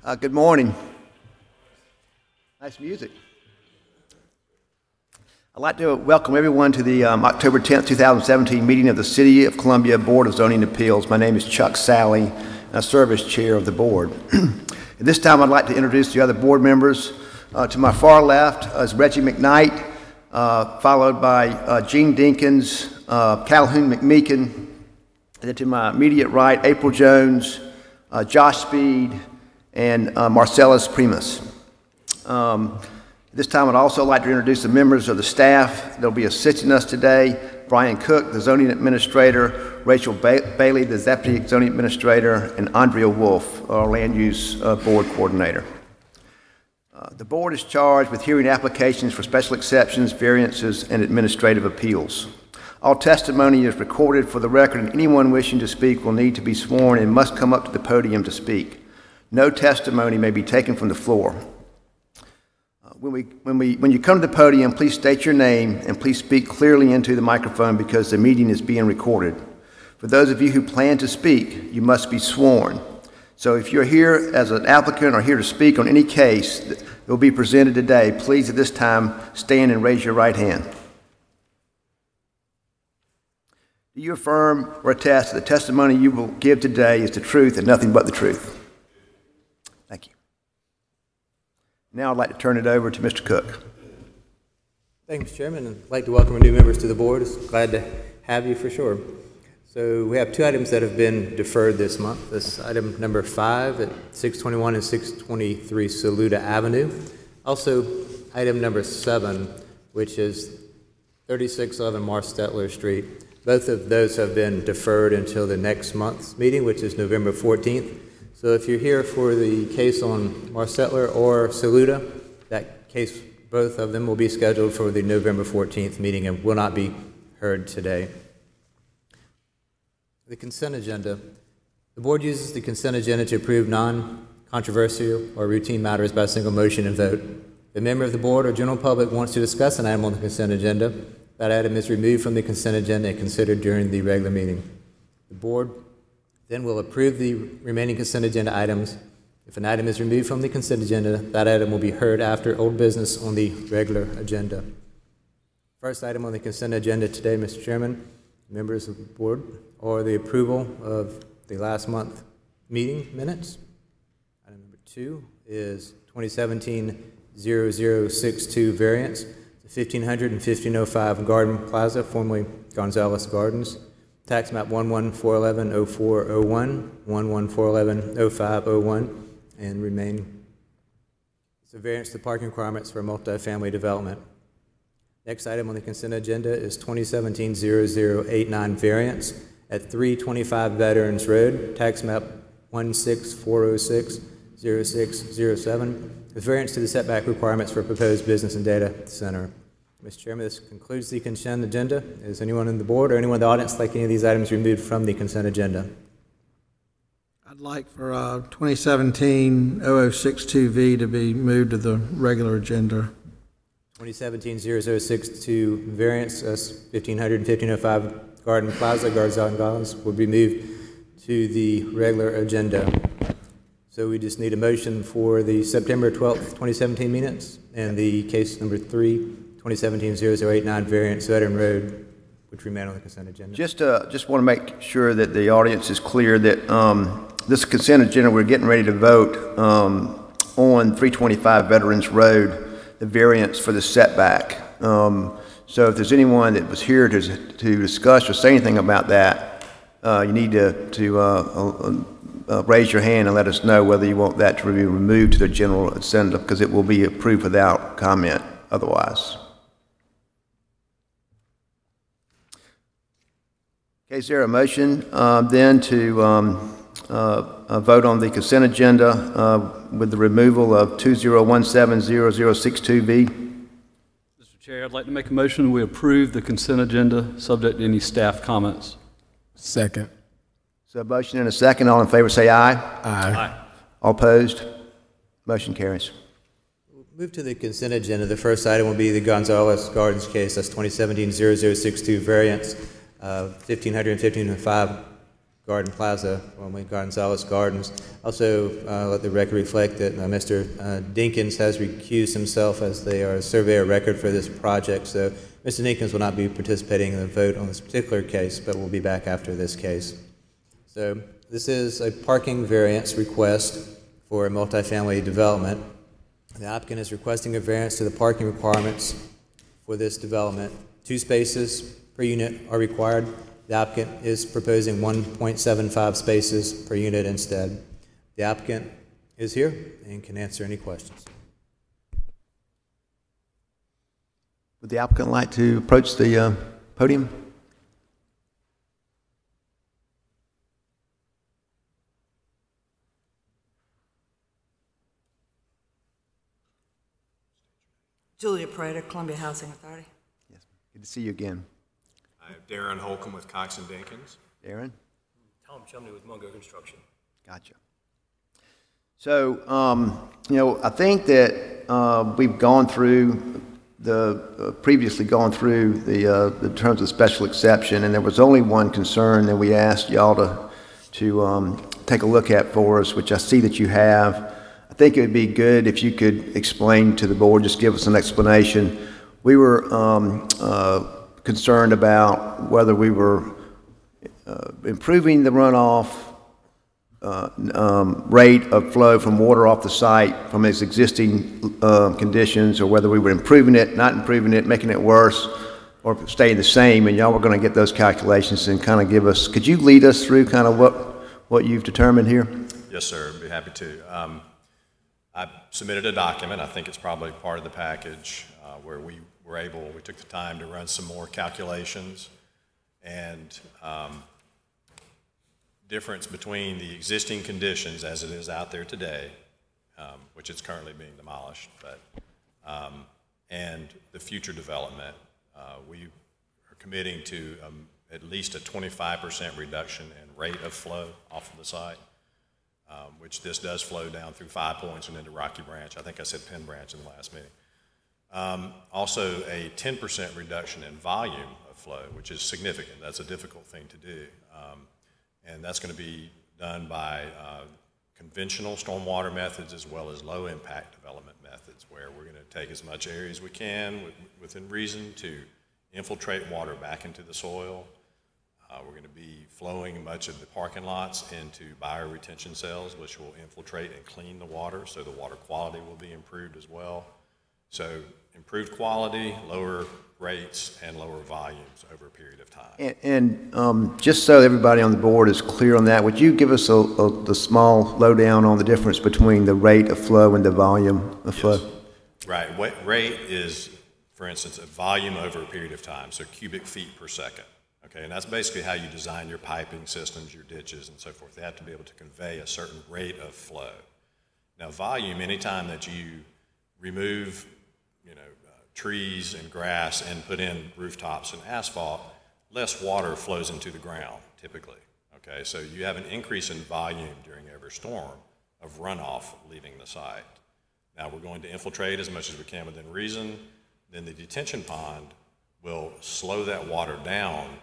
Good morning. Nice music. I'd like to welcome everyone to the October 10th, 2017 meeting of the City of Columbia Board of Zoning Appeals. My name is Chuck Sally, and I serve as chair of the board. At this time, I'd like to introduce the other board members. To my far left is Reggie McKnight, followed by Gene Dinkins, Calhoun McMeekin, and then to my immediate right, April Jones, Josh Speed, and Marcellus Primus. This time I'd also like to introduce the members of the staff that will be assisting us today. Brian Cook, the zoning administrator, Rachel Bailey, the deputy zoning administrator, and Andrea Wolf, our land use board coordinator. The board is charged with hearing applications for special exceptions, variances, and administrative appeals. All testimony is recorded for the record, and anyone wishing to speak will need to be sworn and must come up to the podium to speak. No testimony may be taken from the floor. When you come to the podium, please state your name and please speak clearly into the microphone because the meeting is being recorded. For those of you who plan to speak, you must be sworn. So if you're here as an applicant or here to speak on any case that will be presented today, please at this time stand and raise your right hand. Do you affirm or attest that the testimony you will give today is the truth and nothing but the truth? Thank you. Now I'd like to turn it over to Mr. Cook. Thank you, Mr. Chairman. I'd like to welcome our new members to the board. It's glad to have you for sure. So we have two items that have been deferred this month. This item number 5 at 621 and 623 Saluda Avenue. Also item number 7, which is 3611 Mark Stetler Street. Both of those have been deferred until the next month's meeting, which is November 14th. So if you're here for the case on Mark Stetler or Saluda, that case, both of them will be scheduled for the November 14th meeting and will not be heard today. The consent agenda. The board uses the consent agenda to approve non-controversial or routine matters by single motion and vote. If a member of the board or general public wants to discuss an item on the consent agenda, that item is removed from the consent agenda and considered during the regular meeting. The board then we'll approve the remaining consent agenda items. If an item is removed from the consent agenda, that item will be heard after old business on the regular agenda. First item on the consent agenda today, Mr. Chairman, members of the board, are the approval of the last month meeting minutes. Item number 2 is 2017-0062 variance to 1500 and 1505 Garden Plaza, formerly Gonzales Gardens. Tax map 11-411-0401, 11-411-0501, and remain. It's a variance to parking requirements for multifamily development. Next item on the consent agenda is 2017-0089 variance at 325 Veterans Road, tax map 16406-0607, with variance to the setback requirements for proposed business and data center. Mr. Chairman, this concludes the consent agenda. Is anyone on the board or anyone in the audience like any of these items removed from the consent agenda? I'd like for 2017-0062V to be moved to the regular agenda. 2017-0062 variance, 1500 and 1505 Garden Plaza, Gonzales, will be moved to the regular agenda. So we just need a motion for the September 12th, 2017 minutes and the case number 3, 2017-0089 variance Veteran Road, which remain on the consent agenda. Just want to make sure that the audience is clear that this consent agenda, we're getting ready to vote on 325 Veterans Road, the variance for the setback. So if there's anyone that was here to discuss or say anything about that, you need to raise your hand and let us know whether you want that to be removed to the general agenda, because it will be approved without comment otherwise. Okay, is there a motion then to vote on the consent agenda with the removal of 2017-0062V? Mr. Chair, I'd like to make a motion we approve the consent agenda subject to any staff comments. Second. So a motion and a second. All in favor say aye. Aye. All opposed? Motion carries. We'll move to the consent agenda. The first item will be the Gonzales Gardens case. That's 2017-0062 variance, 1500 and 1505 Garden Plaza, formerly Gonzalez Gardens. Also, let the record reflect that Mr. Dinkins has recused himself as they are a surveyor record for this project. So Mr. Dinkins will not be participating in the vote on this particular case, but will be back after this case. So this is a parking variance request for a multifamily development. The applicant is requesting a variance to the parking requirements for this development. 2 spaces per unit are required. The applicant is proposing 1.75 spaces per unit instead. The applicant is here and can answer any questions. Would the applicant like to approach the podium? Julia Prater, Columbia Housing Authority. Yes. Good to see you again. I'm Darren Holcomb with Cox and Dinkins. Darren? Tom Chumney with Mungo Construction. Gotcha. So, I think that we've gone through previously gone through the terms of special exception, and there was only one concern that we asked y'all to take a look at for us, which I see that you have. I think it would be good if you could explain to the board, just give us an explanation. We were concerned about whether we were improving the runoff rate of flow from water off the site from its existing conditions, or whether we were improving it, not improving it, making it worse, or staying the same. And y'all were going to get those calculations and kind of give us, could you lead us through kind of what you've determined here? Yes, sir. I'd be happy to. I submitted a document. I think it's probably part of the package where we took the time to run some more calculations, and difference between the existing conditions as it is out there today, which is currently being demolished, but and the future development. We are committing to at least a 25% reduction in rate of flow off of the site, which this does flow down through 5 Points and into Rocky Branch. I think I said Penn Branch in the last meeting. Also a 10% reduction in volume of flow, which is significant. That's a difficult thing to do. And that's going to be done by conventional stormwater methods as well as low impact development methods, where we're going to take as much area as we can within reason to infiltrate water back into the soil. We're going to be flowing much of the parking lots into bioretention cells, which will infiltrate and clean the water, so the water quality will be improved as well. So improved quality, lower rates, and lower volumes over a period of time. And just so everybody on the board is clear on that, would you give us the small lowdown on the difference between the rate of flow and the volume of flow? Right. Rate is, for instance, a volume over a period of time, so cubic feet per second. Okay, and that's basically how you design your piping systems, your ditches, and so forth. They have to be able to convey a certain rate of flow. Now, volume, anytime that you remove, trees and grass and put in rooftops and asphalt, less water flows into the ground, typically. Okay, so you have an increase in volume during every storm of runoff leaving the site. Now, we're going to infiltrate as much as we can within reason. Then the detention pond will slow that water down,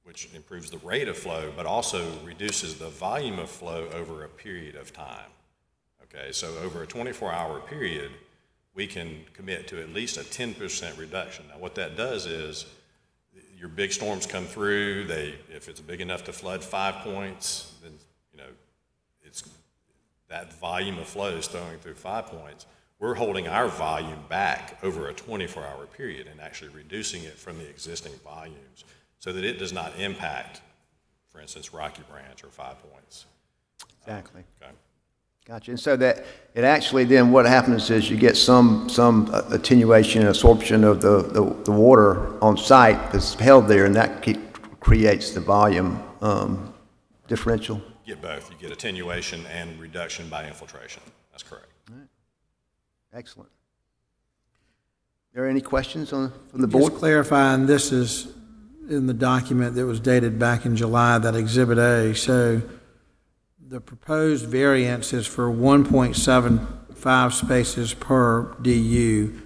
which improves the rate of flow, but also reduces the volume of flow over a period of time. Okay, so over a 24-hour period, we can commit to at least a 10% reduction. Now, what that does is your big storms come through. If it's big enough to flood 5 Points, then it's that volume of flow is flowing through 5 Points. We're holding our volume back over a 24-hour period and actually reducing it from the existing volumes so that it does not impact, for instance, Rocky Branch or 5 Points. Exactly. Okay. Gotcha. And so that it actually then what happens is you get some attenuation and absorption of the water on site that's held there, and that creates the volume differential. You get both. You get attenuation and reduction by infiltration. That's correct. All right. Excellent. Are there any questions from the board? Just clarifying, this is in the document that was dated back in July, that Exhibit A. So the proposed variance is for 1.75 spaces per DU,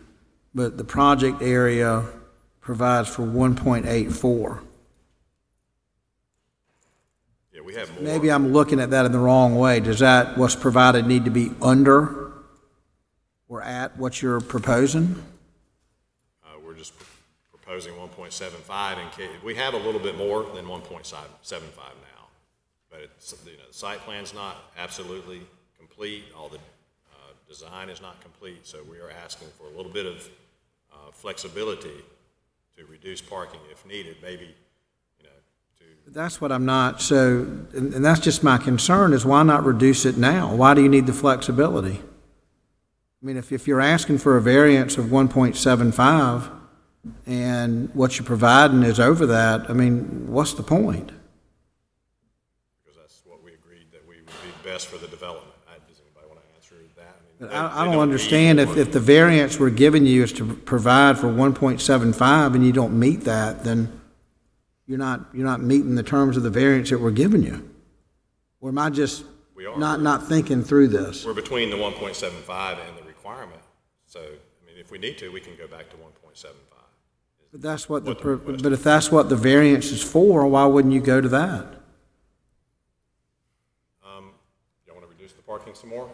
but the project area provides for 1.84. Yeah, we have more. Maybe I'm looking at that in the wrong way. Does that, what's provided, need to be under or at what you're proposing? We're just proposing 1.75 in case, we have a little bit more than 1.75 now. But it's, the site plan's not absolutely complete. All the design is not complete, so we are asking for a little bit of flexibility to reduce parking if needed, maybe, That's what I'm not, so, and that's just my concern, is why not reduce it now? Why do you need the flexibility? I mean, if you're asking for a variance of 1.75 and what you're providing is over that, I mean, what's the point? because that's what we agreed that we would be best for the development. Does anybody want to answer that? But I don't understand if the variance we're giving you is to provide for 1.75 and you don't meet that, then you're not meeting the terms of the variance that we're giving you. Or am I just not thinking through this? We're between the 1.75 and the requirement. So, I mean, if we need to, we can go back to 1.75. But that's what but if that's what the variance is for, why wouldn't you go to that? Y'all want to reduce the parking some more?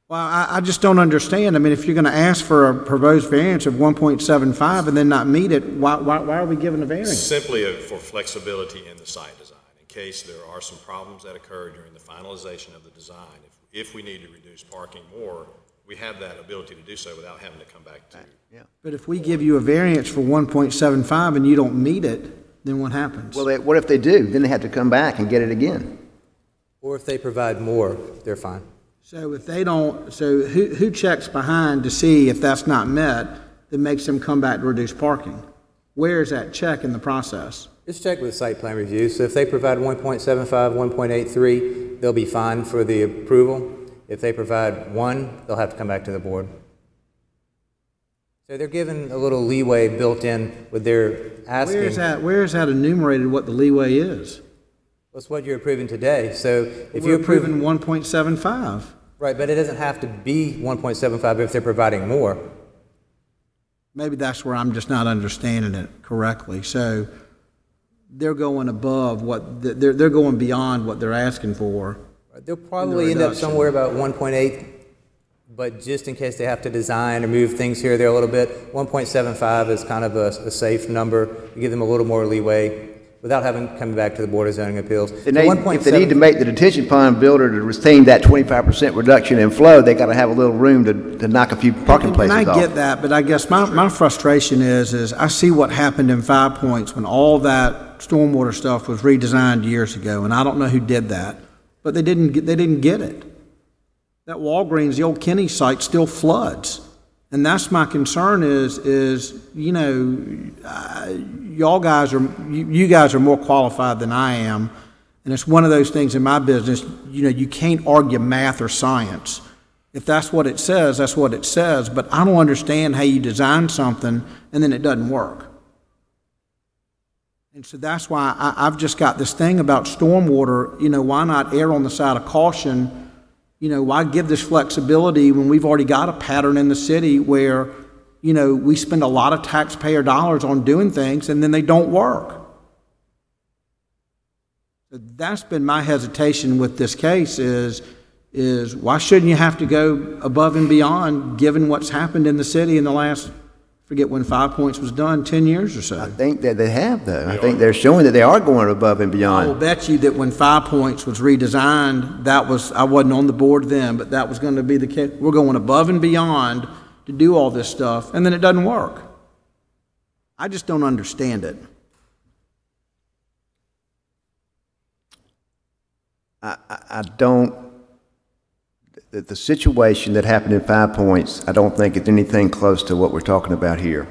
Well, I just don't understand. I mean, if you're going to ask for a proposed variance of 1.75 and then not meet it, why are we giving a variance? Simply for flexibility in the site design. In case there are some problems that occur during the finalization of the design, if we need to reduce parking more, we have that ability to do so without having to come back to. Yeah. But if we give you a variance for 1.75 and you don't meet it, then what happens? Well, what if they do? Then they have to come back and get it again. Or if they provide more, they're fine. So if they don't, so who checks behind to see if that's not met that makes them come back to reduce parking? Where is that check in the process? Just check with site plan review. So if they provide 1.75, 1.83, they'll be fine for the approval. If they provide 1, they'll have to come back to the board. So they're given a little leeway built in with their asking. Where is that enumerated what the leeway is? That's what you're approving today. So if We're you're approving 1.75. right, but it doesn't have to be 1.75 if they're providing more. Maybe that's where I'm just not understanding it correctly. So they're going above what, they're going beyond what they're asking for. They'll probably end up somewhere about 1.8, but just in case they have to design or move things here or there a little bit, 1.75 is kind of a safe number. You give them a little more leeway without having come back to the Board of Zoning Appeals. If they need to make the detention pond builder to retain that 25% reduction in flow, they got to have a little room to knock a few parking places off. And I get that, but I guess my frustration is I see what happened in 5 Points when all that stormwater stuff was redesigned years ago, and I don't know who did that, but they didn't get it. That Walgreens, the old Kenny site, still floods. And that's my concern is you know, you guys are more qualified than I am. And it's one of those things in my business, you know, you can't argue math or science. If that's what it says, that's what it says. But I don't understand how you design something and then it doesn't work. And so that's why I've just got this thing about stormwater, you know, why not err on the side of caution? You know, why give this flexibility when we've already got a pattern in the city where, you know, we spend a lot of taxpayer dollars on doing things and then they don't work? So that's been my hesitation with this case is why shouldn't you have to go above and beyond given what's happened in the city in the last, forget when 5 Points was done, 10 years or so? I think that they have, though. I think they're showing that they are going above and I beyond. will bet you that when 5 Points was redesigned, I wasn't on the board then, but that was going to be the case. We're going above and beyond to do all this stuff, and then it doesn't work. I just don't understand it. I don't, the situation that happened in 5 Points, I don't think it's anything close to what we're talking about here.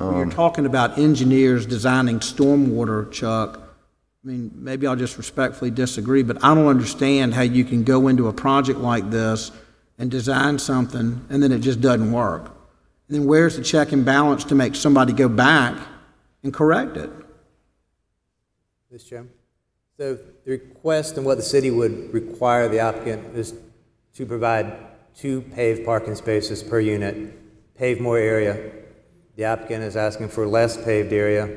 You're talking about engineers designing stormwater, Chuck. I mean, maybe I'll just respectfully disagree, but I don't understand how you can go into a project like this and design something and then it just doesn't work. And then where's the check and balance to make somebody go back and correct it? Mr. Chairman. So the request and what the city would require the applicant is to provide 2 paved parking spaces per unit, pave more area. The applicant is asking for less paved area.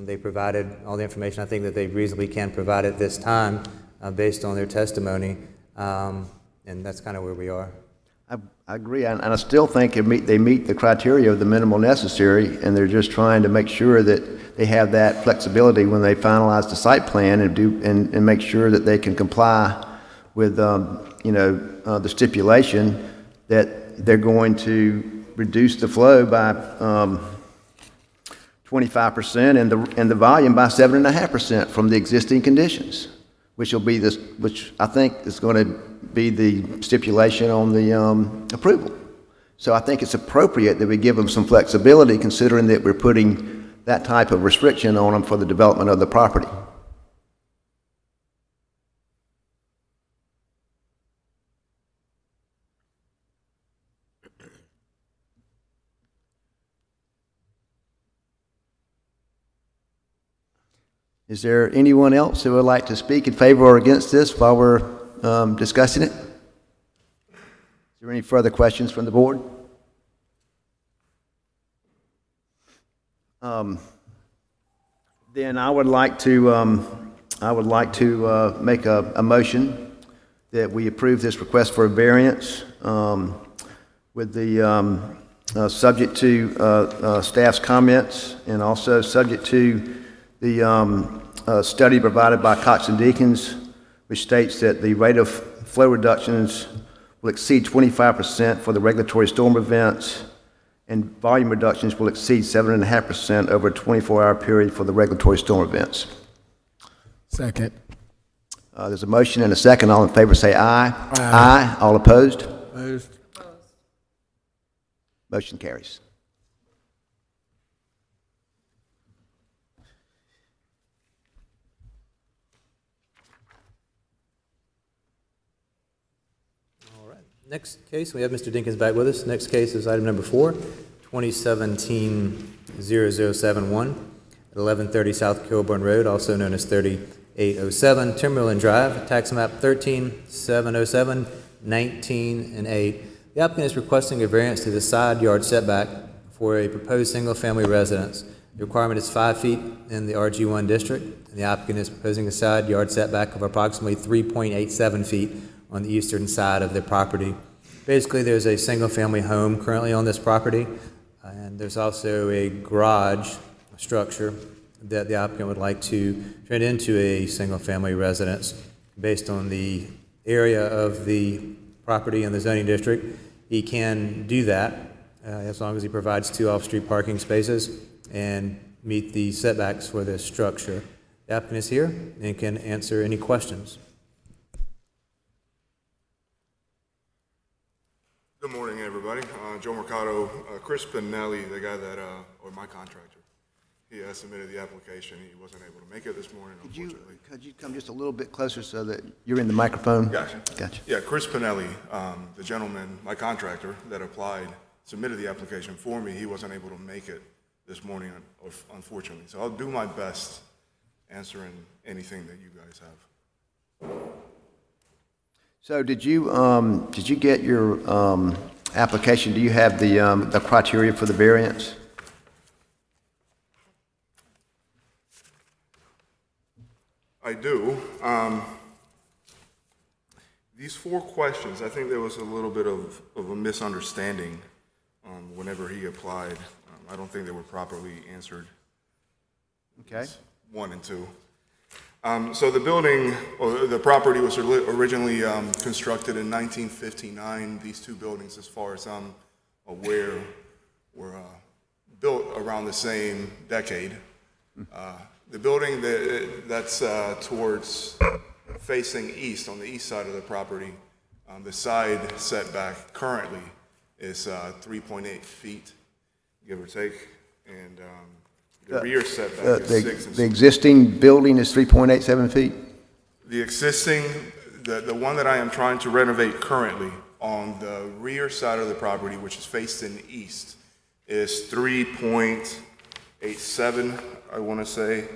They provided all the information I think that they reasonably can provide at this time. based on their testimony, and that's kind of where we are. I agree, and I still think they meet the criteria of the minimal necessary, and they're just trying to make sure that they have that flexibility when they finalize the site plan and make sure that they can comply with the stipulation that they're going to reduce the flow by 25% and the volume by 7.5% from the existing conditions, which I think is going to be the stipulation on the approval. So I think it's appropriate that we give them some flexibility, considering that we're putting that type of restriction on them for the development of the property. Is there anyone else who would like to speak in favor or against this while we're discussing it? Is there any further questions from the board? Then I would like to make a motion that we approve this request for a variance with the subject to staff's comments, and also subject to the study provided by Cox and Deakins, which states that the rate of flow reductions will exceed 25% for the regulatory storm events, and volume reductions will exceed 7.5% over a 24-hour period for the regulatory storm events. Second. There's a motion and a second. All in favor say aye. Aye. Aye. All opposed? Opposed. Motion carries. Next case, we have Mr. Dinkins back with us. Next case is item number 4, 2017-0071 at 1130 South Kilburn Road, also known as 3807 Timberland Drive, tax map 13-707, 19, and 8. The applicant is requesting a variance to the side yard setback for a proposed single-family residence. The requirement is 5 feet in the RG1 district, and the applicant is proposing a side yard setback of approximately 3.87 feet on the eastern side of the property. Basically, there's a single-family home currently on this property, and there's also a garage structure that the applicant would like to turn into a single-family residence. Based on the area of the property in the zoning district, he can do that as long as he provides 2 off-street parking spaces and meet the setbacks for this structure. The applicant is here and can answer any questions. Good morning, everybody. Joe Mercado, Chris Pinelli, the guy that, or my contractor, he submitted the application. He wasn't able to make it this morning, unfortunately. Could you come just a little bit closer so that you're in the microphone? Gotcha. Gotcha. Yeah, Chris Pinelli, the gentleman, my contractor that applied, submitted the application for me. He wasn't able to make it this morning, unfortunately. So I'll do my best answering anything that you guys have. So did you get your application? Do you have the criteria for the variance? I do. These 4 questions, I think there was a little bit of a misunderstanding whenever he applied. I don't think they were properly answered. Okay. 1 and 2. So the building, or the property was originally constructed in 1959. These 2 buildings, as far as I'm aware, were built around the same decade. The building that's towards facing east, on the east side of the property, the side setback currently is 3.8 feet, give or take, and the rear setback is 6 and the existing building is 3.87 feet? The existing, the one that I am trying to renovate currently on the rear side of the property, which is facing east, is 3.87, I want to say.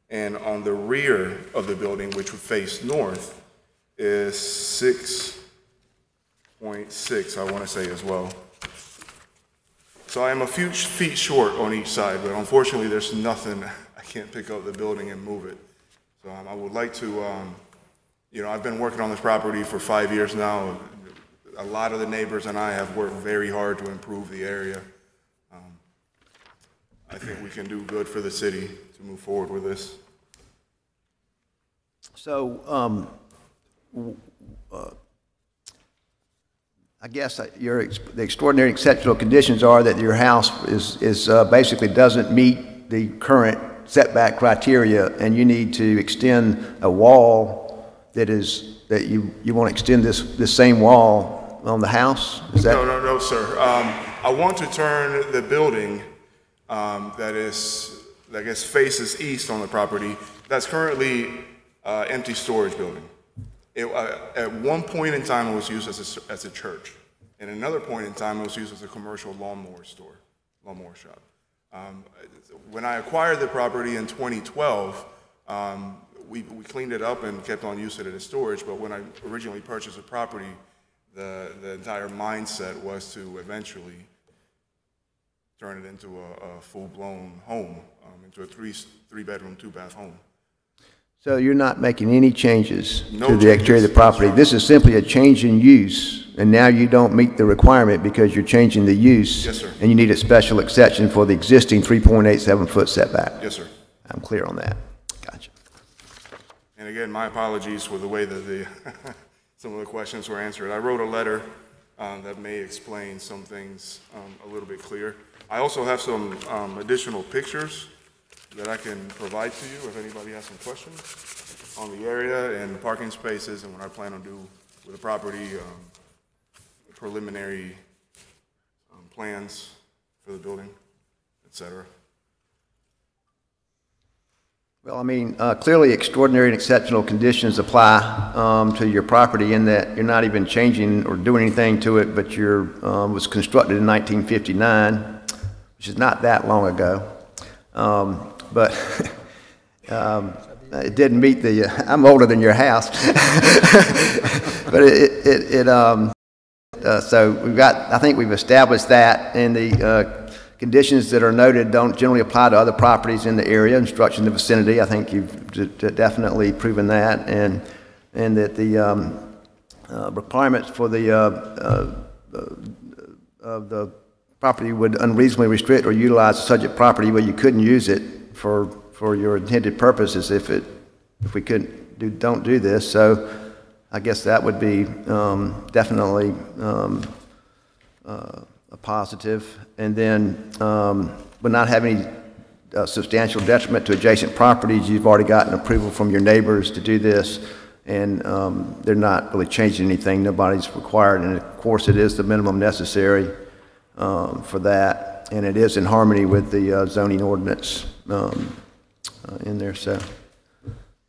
And on the rear of the building, which would face north, is 6.6, I want to say as well. So I am a few feet short on each side, but unfortunately there's nothing, I can't pick up the building and move it. So I would like to you know, I've been working on this property for 5 years now. A lot of the neighbors and I have worked very hard to improve the area. I think we can do good for the city to move forward with this. So, I guess the extraordinary exceptional conditions are that your house is basically doesn't meet the current setback criteria, and you need to extend a wall that you want to extend this same wall on the house? Is that? No, sir. I want to turn the building that I guess faces east on the property. That's currently empty storage building. At one point in time, it was used as a church. At another point in time, it was used as a commercial lawnmower shop. When I acquired the property in 2012, we cleaned it up and kept on using it as storage. But when I originally purchased the property, the entire mindset was to eventually turn it into a full-blown home, into a three-bedroom, two-bath home. So you're not making any changes No to the exterior of the property? This is simply a change in use, and now you don't meet the requirement because you're changing the use. Yes, sir. And you need a special exception for the existing 3.87-foot setback. Yes, sir. I'm clear on that. Gotcha. And again, my apologies for the way that some of the questions were answered. I wrote a letter that may explain some things a little bit clearer. I also have some additional pictures that I can provide to you if anybody has some questions on the area and parking spaces and what I plan on doing with the property, preliminary plans for the building, et cetera. Well, I mean, clearly extraordinary and exceptional conditions apply to your property in that you're not even changing or doing anything to it, but was constructed in 1959, which is not that long ago. But it didn't meet the, I'm older than your house. But so I think we've established that, and the conditions that are noted don't generally apply to other properties in the area and structures in the vicinity. I think you've definitely proven that, and that the requirements for the property would unreasonably restrict or utilize the subject property where you couldn't use it for your intended purposes if we don't do this. So I guess that would be definitely a positive. And then would not have any substantial detriment to adjacent properties. You've already gotten approval from your neighbors to do this, and they're not really changing anything. Nobody's required, and of course it is the minimum necessary for that, and it is in harmony with the zoning ordinance in there. So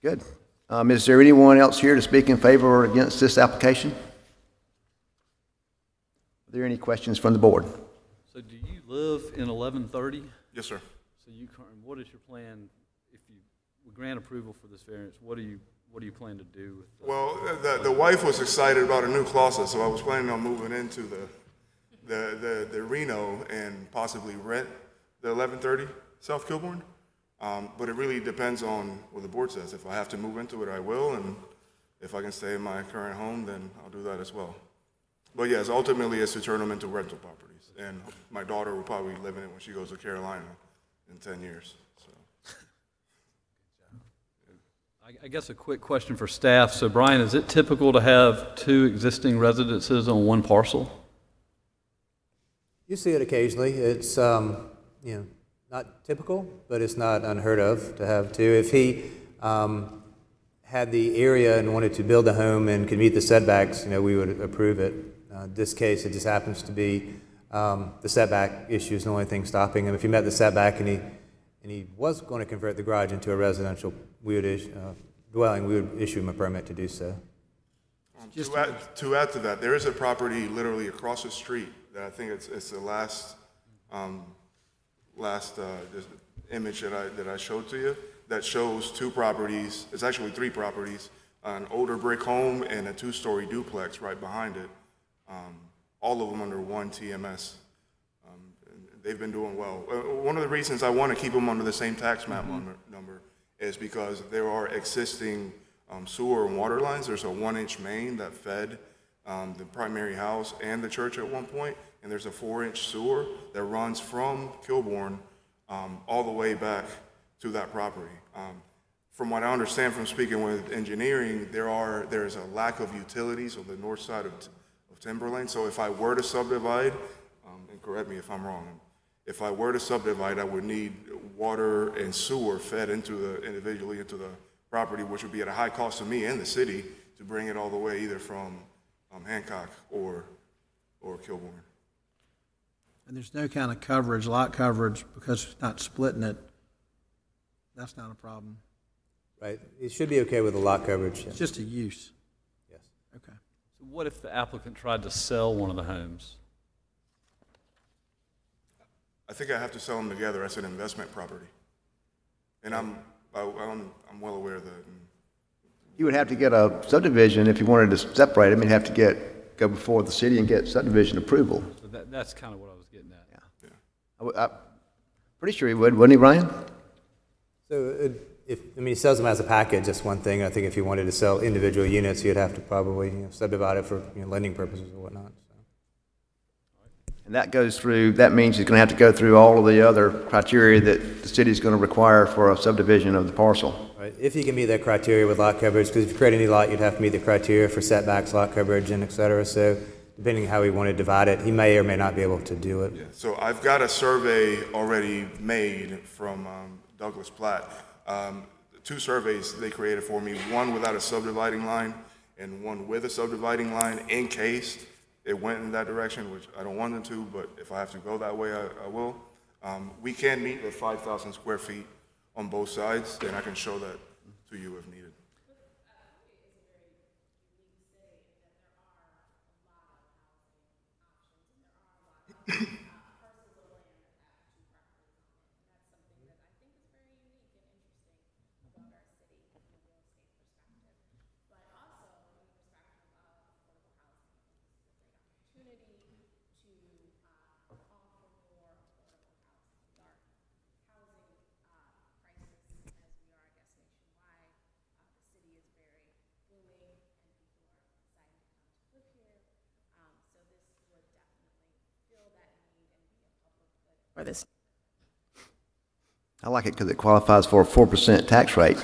good. Is there anyone else here to speak in favor or against this application? Are there any questions from the board? So do you live in 1130? Yes, sir. So what is your plan if you grant approval for this variance? What do you plan to do with that? Well, the wife was excited about a new closet, so I was planning on moving into the Reno and possibly rent the 1130 South Kilbourne. But it really depends on what the board says. If I have to move into it, I will, and if I can stay in my current home, then I'll do that as well. But yes, ultimately it's to turn them into rental properties, and my daughter will probably live in it when she goes to Carolina in 10 years. So. I guess a quick question for staff. So Brian, is it typical to have two existing residences on one parcel? You see it occasionally. It's not typical, but it's not unheard of to have two. If he had the area and wanted to build a home and could meet the setbacks, we would approve it. This case, it just happens to be the setback issue is the only thing stopping him. If he met the setback and he was going to convert the garage into a residential dwelling, we would issue him a permit to do so. To add to that, there is a property literally across the street that I think it's the last image that I showed to you that shows two properties. It's actually three properties: an older brick home and a two-story duplex right behind it. All of them under one TMS. They've been doing well. One of the reasons I want to keep them under the same tax map number is because there are existing sewer and water lines. There's a 1-inch main that fed the primary house and the church at one point, and there's a 4-inch sewer that runs from Kilbourne all the way back to that property. From what I understand from speaking with engineering, there's a lack of utilities on the north side of Timberlane. So if I were to subdivide, and correct me if I'm wrong, if I were to subdivide, I would need water and sewer fed individually into the property, which would be at a high cost to me and the city to bring it all the way either from Hancock or Kilbourne. And there's no kind of coverage, lot coverage, because it's not splitting it. That's not a problem. Right, it should be okay with the lot coverage. It's just a use. Yes. Okay. So what if the applicant tried to sell one of the homes? I think I have to sell them together as an investment property. And I'm well aware of that. You would have to get a subdivision if you wanted to separate them. You'd have to go before the city and get subdivision approval. So that's kind of what I was getting at. I'm pretty sure he would, wouldn't he, Ryan? So he sells them as a package, that's one thing. I think if you wanted to sell individual units, you'd have to probably subdivide it for lending purposes or whatnot. So. And that means he's going to have to go through all of the other criteria that the city's going to require for a subdivision of the parcel. Right, if you can meet that criteria with lot coverage, because if you create any lot, you'd have to meet the criteria for setbacks, lot coverage, and et cetera. So depending on how he wanted to divide it, he may or may not be able to do it. Yeah. So I've got a survey already made from Douglas Platt. 2 surveys they created for me, one without a subdividing line and one with a subdividing line in case it went in that direction, which I don't want them to, but if I have to go that way, I will. We can meet with 5,000 square feet on both sides, and I can show that to you if needed. For this. I like it because it qualifies for a 4% tax rate.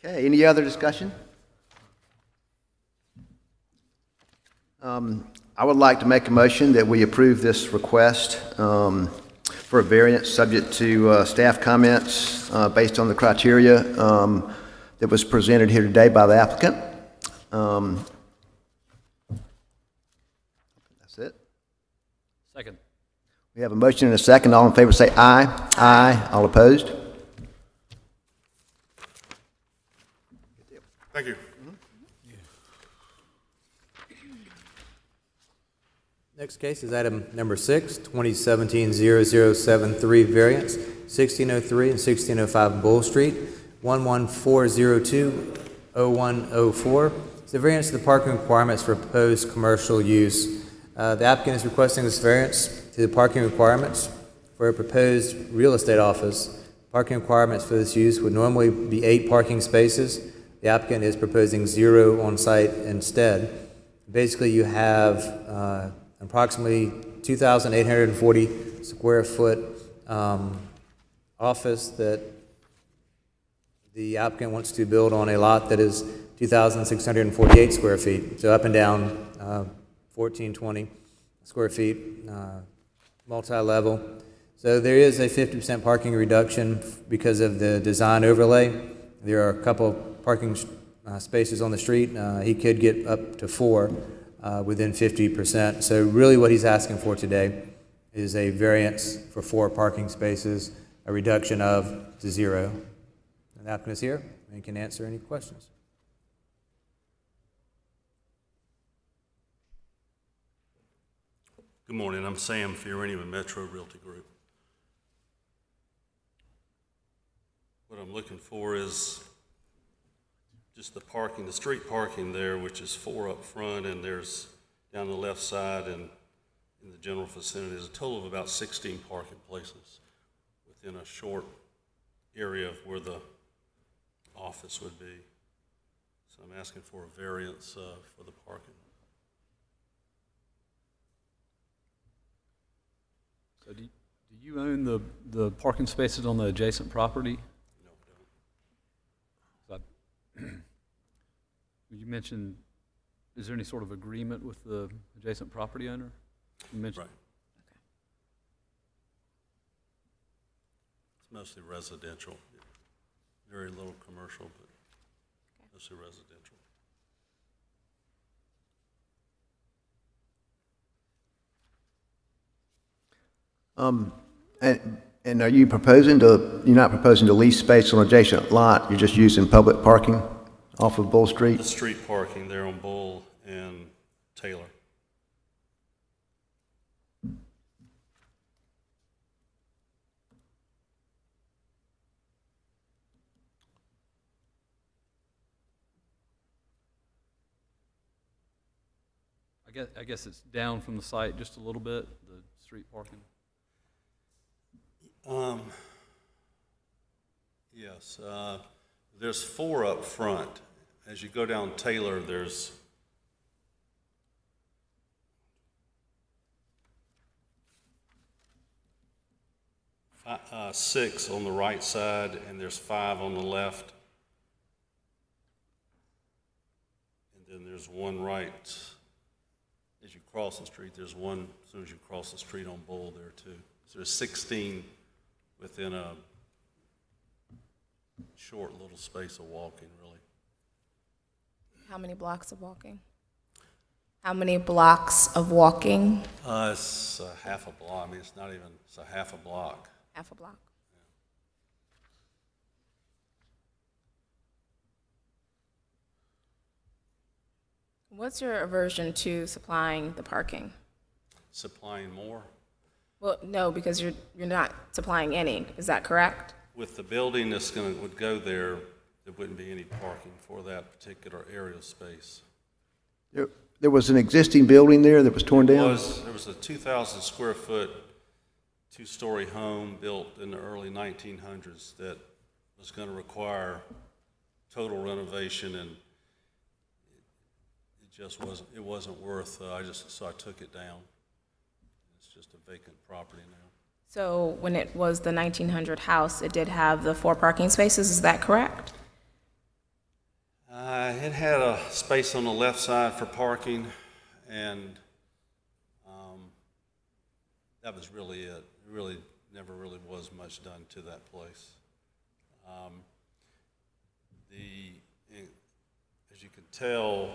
Okay, any other discussion? I would like to make a motion that we approve this request for a variance subject to staff comments based on the criteria that was presented here today by the applicant. That's it. Second. We have a motion and a second. All in favor say aye. Aye. All opposed? Thank you. Next case is item number 6, 2017-0073 variance, 1603 and 1605 Bull Street, 11402-0104. It's a variance to the parking requirements for proposed commercial use. The applicant is requesting this variance to the parking requirements for a proposed real estate office. Parking requirements for this use would normally be 8 parking spaces. The applicant is proposing 0 on site instead. Basically, you have approximately 2,840 square foot office that the applicant wants to build on a lot that is 2,648 square feet. So up and down 1,420 square feet, multi-level. So there is a 50% parking reduction because of the design overlay. There are a couple of parking spaces on the street. He could get up to 4 within 50%. So really what he's asking for today is a variance for 4 parking spaces, a reduction of to 0. And the applicant is here and can answer any questions. Good morning. I'm Sam Fiorini with Metro Realty Group. What I'm looking for is just the parking, the street parking there, which is 4 up front, and there's down the left side and in the general vicinity is a total of about 16 parking places within a short area of where the office would be. So I'm asking for a variance for the parking. So do you own the parking spaces on the adjacent property? No, I So you mentioned, is there any sort of agreement with the adjacent property owner? You don't. mentioned. Right. It's mostly residential. Very little commercial, but mostly residential. And are you proposing to, you're not proposing to lease space on adjacent lot, you're just using public parking off of Bull Street? The street parking there on Bull and Taylor. I guess it's down from the site just a little bit, the street parking. Yes, there's 4 up front. As you go down Taylor, there's five, 6 on the right side, and there's 5 on the left. And then there's 1 right. As you cross the street, there's 1 as soon as you cross the street on Bull there too. So there's 16 within a short little space of walking, really. How many blocks of walking? How many blocks of walking? It's a half a block. I mean, it's not even, it's a half a block. Half a block. What's your aversion to supplying the parking? Supplying more. Well, no, because you're not supplying any. Is that correct? With the building that's would go there, there wouldn't be any parking for that particular area of space. There was an existing building there that was torn down? There was a 2,000 square foot, 2-story home built in the early 1900s that was going to require total renovation, and it wasn't worth, so I took it down. It's just a vacant property now. So when it was the 1900 house, it did have the 4 parking spaces, is that correct? It had a space on the left side for parking, and that was really it. It really never really was much done to that place. As you can tell,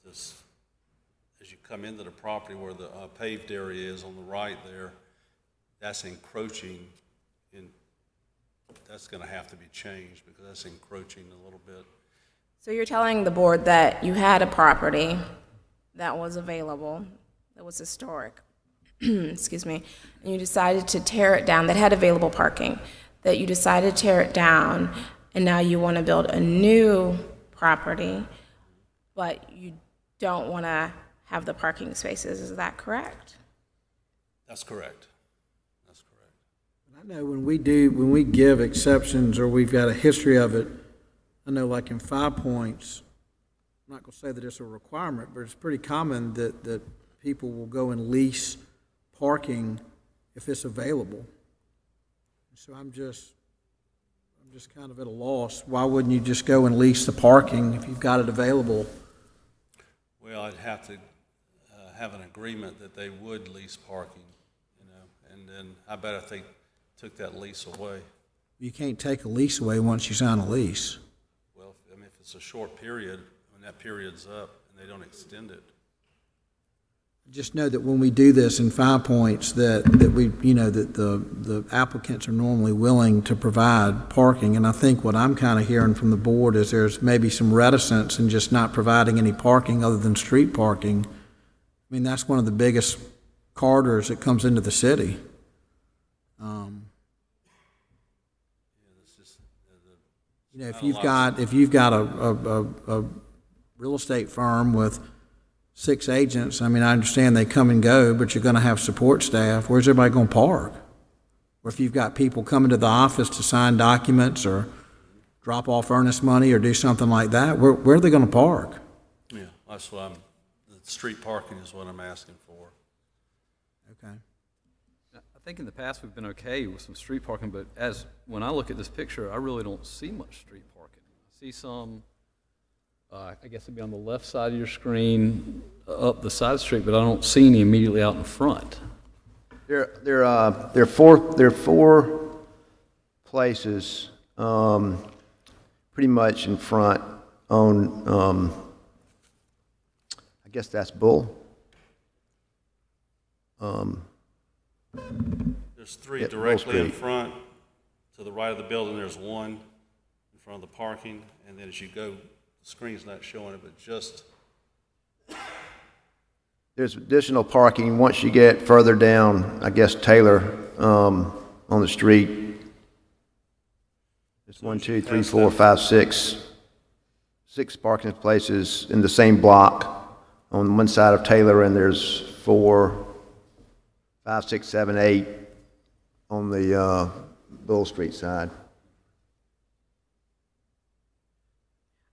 as you come into the property where the paved area is on the right there, that's encroaching in. That's going to have to be changed because that's encroaching a little bit. So you're telling the board that you had a property that was available, that was historic, excuse me, and you decided to tear it down, that had available parking, that you decided to tear it down, and now you want to build a new property, but you don't want to have the parking spaces. Is that correct? That's correct. That's correct. I know when we give exceptions or we've got a history of it, I know like in 5 Points, I'm not going to say that it's a requirement, but it's pretty common that people will go and lease parking if it's available. So I'm just kind of at a loss. Why wouldn't you just go and lease the parking if you've got it available? Well, I'd have to have an agreement that they would lease parking, and then I bet if they took that lease away. You can't take a lease away once you sign a lease. Well, I mean, if it's a short period, when that period's up and they don't extend it. Just know that when we do this in 5 Points, that we, that the applicants are normally willing to provide parking. And I think what I'm kind of hearing from the board is there's maybe some reticence in just not providing any parking other than street parking. I mean, that's one of the biggest corridors that comes into the city. If you've got a real estate firm with 6 agents, I mean, I understand they come and go, but you're going to have support staff. Where's everybody going to park? or if you've got people coming to the office to sign documents or drop off earnest money or do something like that, where are they going to park? Yeah, that's what the street parking is what I'm asking for. Okay. I think in the past we've been okay with some street parking, but when I look at this picture, I really don't see much street parking. I see some, I guess it'd be on the left side of your screen, up the side street, but I don't see any immediately out in front. There are four places, pretty much in front on, I guess that's Bull. There's three Yeah, directly in Bull Street. front. To the right of the building, there's one in front of the parking, and then as you go, the screen's not showing it, but just There's additional parking once you get further down, I guess, Taylor, on the street. There's 1, 2, 3, 4, 5, 6 parking places in the same block on one side of Taylor, and there's 4, 5, 6, 7, 8 on the Bull Street side.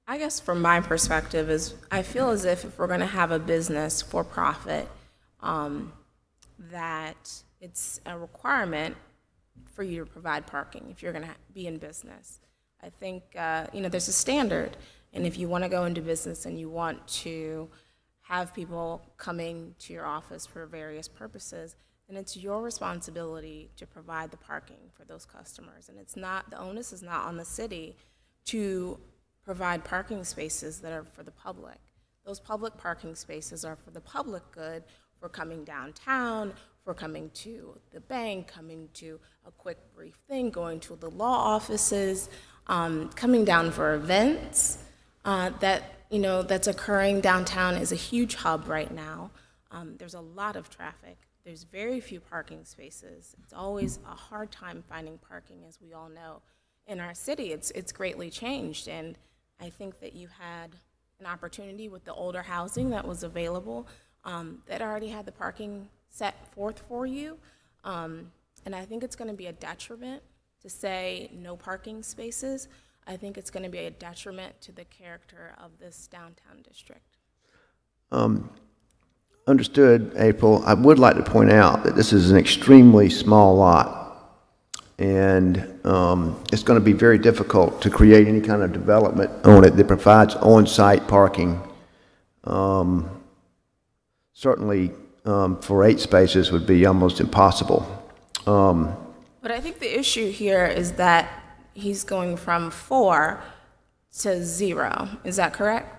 I guess from my perspective is I feel as if we're going to have a business for profit, that it's a requirement for you to provide parking if you're going to be in business. I think, there's a standard, and if you want to go into business and you want to have people coming to your office for various purposes, then it's your responsibility to provide the parking for those customers. And the onus is not on the city to provide parking spaces that are for the public. Those public parking spaces are for the public good, for coming downtown, for coming to the bank, coming to a quick brief thing, going to the law offices, coming down for events that's occurring downtown is a huge hub right now. There's a lot of traffic. There's very few parking spaces. It's always a hard time finding parking, as we all know. In our city, it's greatly changed, and I think that you had an opportunity with the older housing that was available that already had the parking set forth for you. And I think it's going to be a detriment to say no parking spaces. I think it's going to be a detriment to the character of this downtown district. Understood, April. I would like to point out that this is an extremely small lot, and it's going to be very difficult to create any kind of development on it that provides on-site parking. Certainly, for 8 spaces would be almost impossible. But I think the issue here is that he's going from 4 to 0. Is that correct?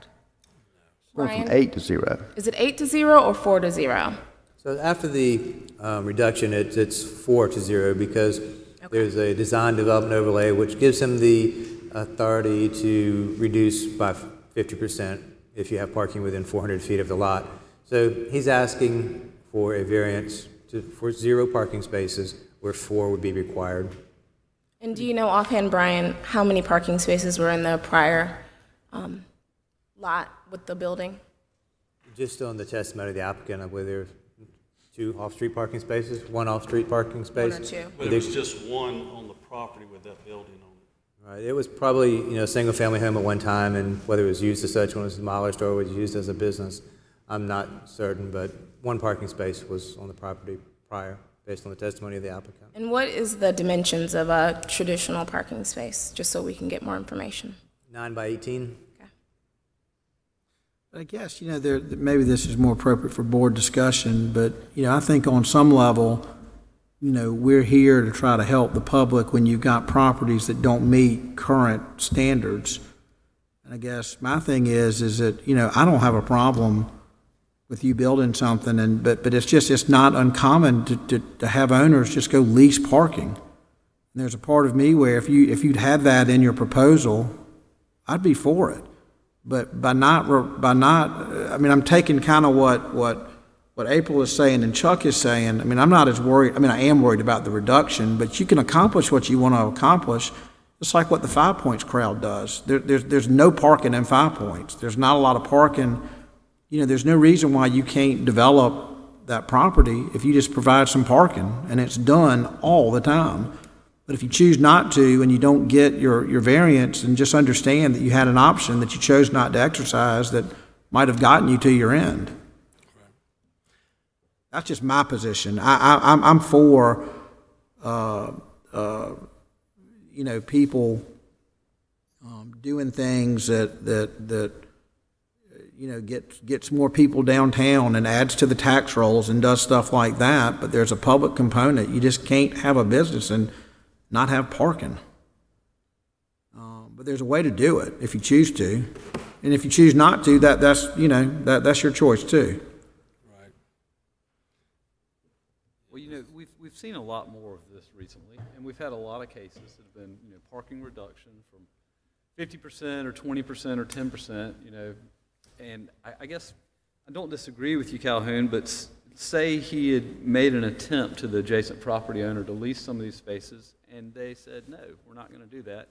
Going from 8 to 0. Is it 8 to 0 or 4 to 0? So after the reduction, it's 4 to 0 because there's a design development overlay which gives him the authority to reduce by 50% if you have parking within 400 feet of the lot. So he's asking for a variance for 0 parking spaces where 4 would be required. And do you know offhand, Brian, how many parking spaces were in the prior lot with the building? Just on the testimony of the applicant, I believe there are 2 off-street parking spaces, 1 off-street parking space. 1 or 2. But it was just one on the property with that building on it. Right. It was probably a single-family home at one time, and whether it was used as such when it was demolished or was used as a business, I'm not certain. But 1 parking space was on the property prior, based on the testimony of the applicant. And what is the dimensions of a traditional parking space, just so we can get more information? 9 by 18. Okay. I guess, maybe this is more appropriate for board discussion, but, I think on some level, we're here to try to help the public when you've got properties that don't meet current standards. And I guess my thing is that, I don't have a problem with you building something, but it's not uncommon to have owners just go lease parking. And there's a part of me where if you'd had that in your proposal, I'd be for it. But I'm taking kind of what April is saying and Chuck is saying. I'm not as worried. I am worried about the reduction, but you can accomplish what you want to accomplish. It's like what the 5 Points crowd does. There's no parking in 5 Points. There's not a lot of parking. There's no reason why you can't develop that property if you just provide some parking, and it's done all the time. But if you choose not to and you don't get your variance, and just understand that you had an option that you chose not to exercise that might have gotten you to your end. That's just my position. I'm for, you know, people doing things that you know, gets more people downtown and adds to the tax rolls and does stuff like that. But there's a public component. You just can't have a business and not have parking. But there's a way to do it if you choose to, and if you choose not to, that's you know, that's your choice too. Right. Well, you know, we've seen a lot more of this recently, and we've had a lot of cases that have been, you know, parking reduction from 50% or 20% or 10%, you know, and I guess I don't disagree with you, Calhoun, but say he had made an attempt to the adjacent property owner to lease some of these spaces, and they said, no, we're not going to do that.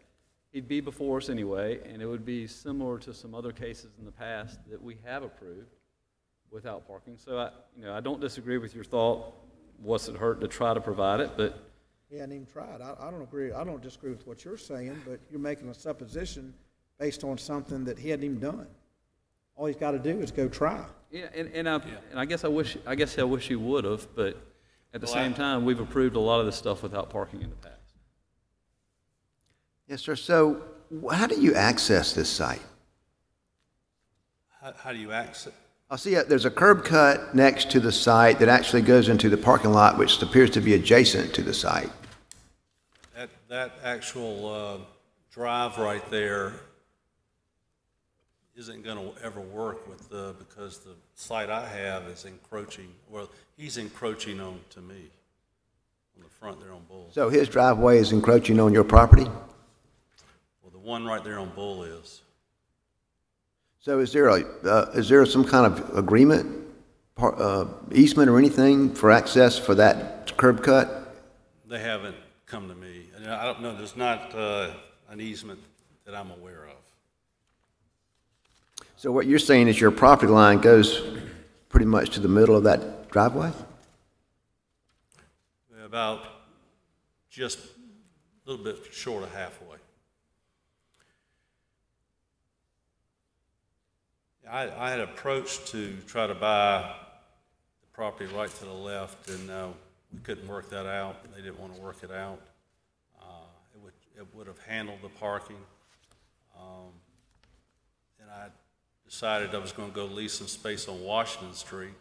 He'd be before us anyway, and it would be similar to some other cases in the past that we have approved without parking. So I don't disagree with your thought. What's it hurt to try to provide it? But He hadn't even tried. I don't agree. I don't disagree with what you're saying, but you're making a supposition based on something that he hadn't even done. All he's got to do is go try. yeah, and I guess I wish he would have, but at the same time, we've approved a lot of this stuff without parking in the past. Yes, sir. So how do you access this site? How do you access? I see there's a curb cut next to the site that actually goes into the parking lot, which appears to be adjacent to the site. That actual drive right there isn't going to ever work with because the site I have is encroaching. Well, he's encroaching on to me on the front there on Bull. So his driveway is encroaching on your property? Well, the one right there on Bull is. So is there some kind of agreement, easement or anything for access for that curb cut? They haven't come to me. And I don't know. There's not an easement that I'm aware of. So what you're saying is your property line goes pretty much to the middle of that driveway? About just a little bit short of halfway. I had approached to try to buy the property right to the left, and we couldn't work that out. They didn't want to work it out. It would have handled the parking. And I decided I was going to go lease some space on Washington Street,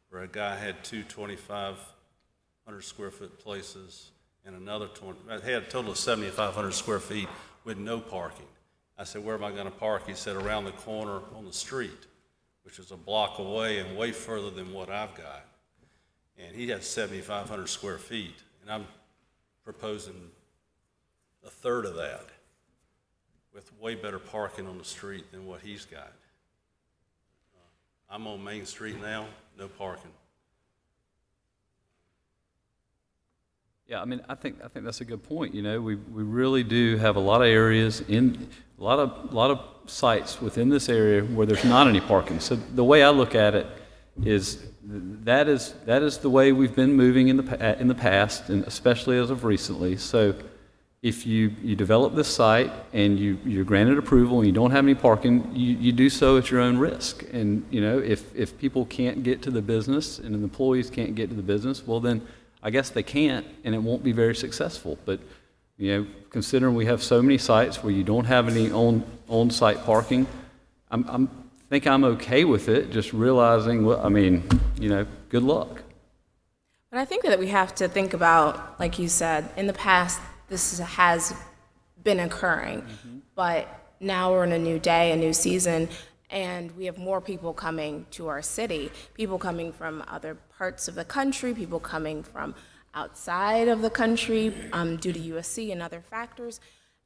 where a guy had two 2,500 square foot places and another 20. I had a total of 7,500 square feet with no parking. I said, where am I going to park? He said, around the corner on the street, which is a block away and way further than what I've got. And he had 7,500 square feet, and I'm proposing a third of that with way better parking on the street than what he's got. I'm on Main Street now, no parking. Yeah, I mean, I think that's a good point. You know, we really do have a lot of areas in a lot of sites within this area where there's not any parking. So the way I look at it is that is the way we've been moving in the past, and especially as of recently. So if you develop this site and you're granted approval and you don't have any parking, you do so at your own risk. And you know, if people can't get to the business and the employees can't get to the business, well then I guess they can't, and it won't be very successful. But you know, considering we have so many sites where you don't have any on-site parking, I think I'm okay with it. Just realizing, well, I mean, you know, good luck. But I think that we have to think about, like you said, in the past this has been occurring, but now we're in a new day, a new season, and we have more people coming to our city, people coming from other parts of the country, people coming from outside of the country due to USC and other factors.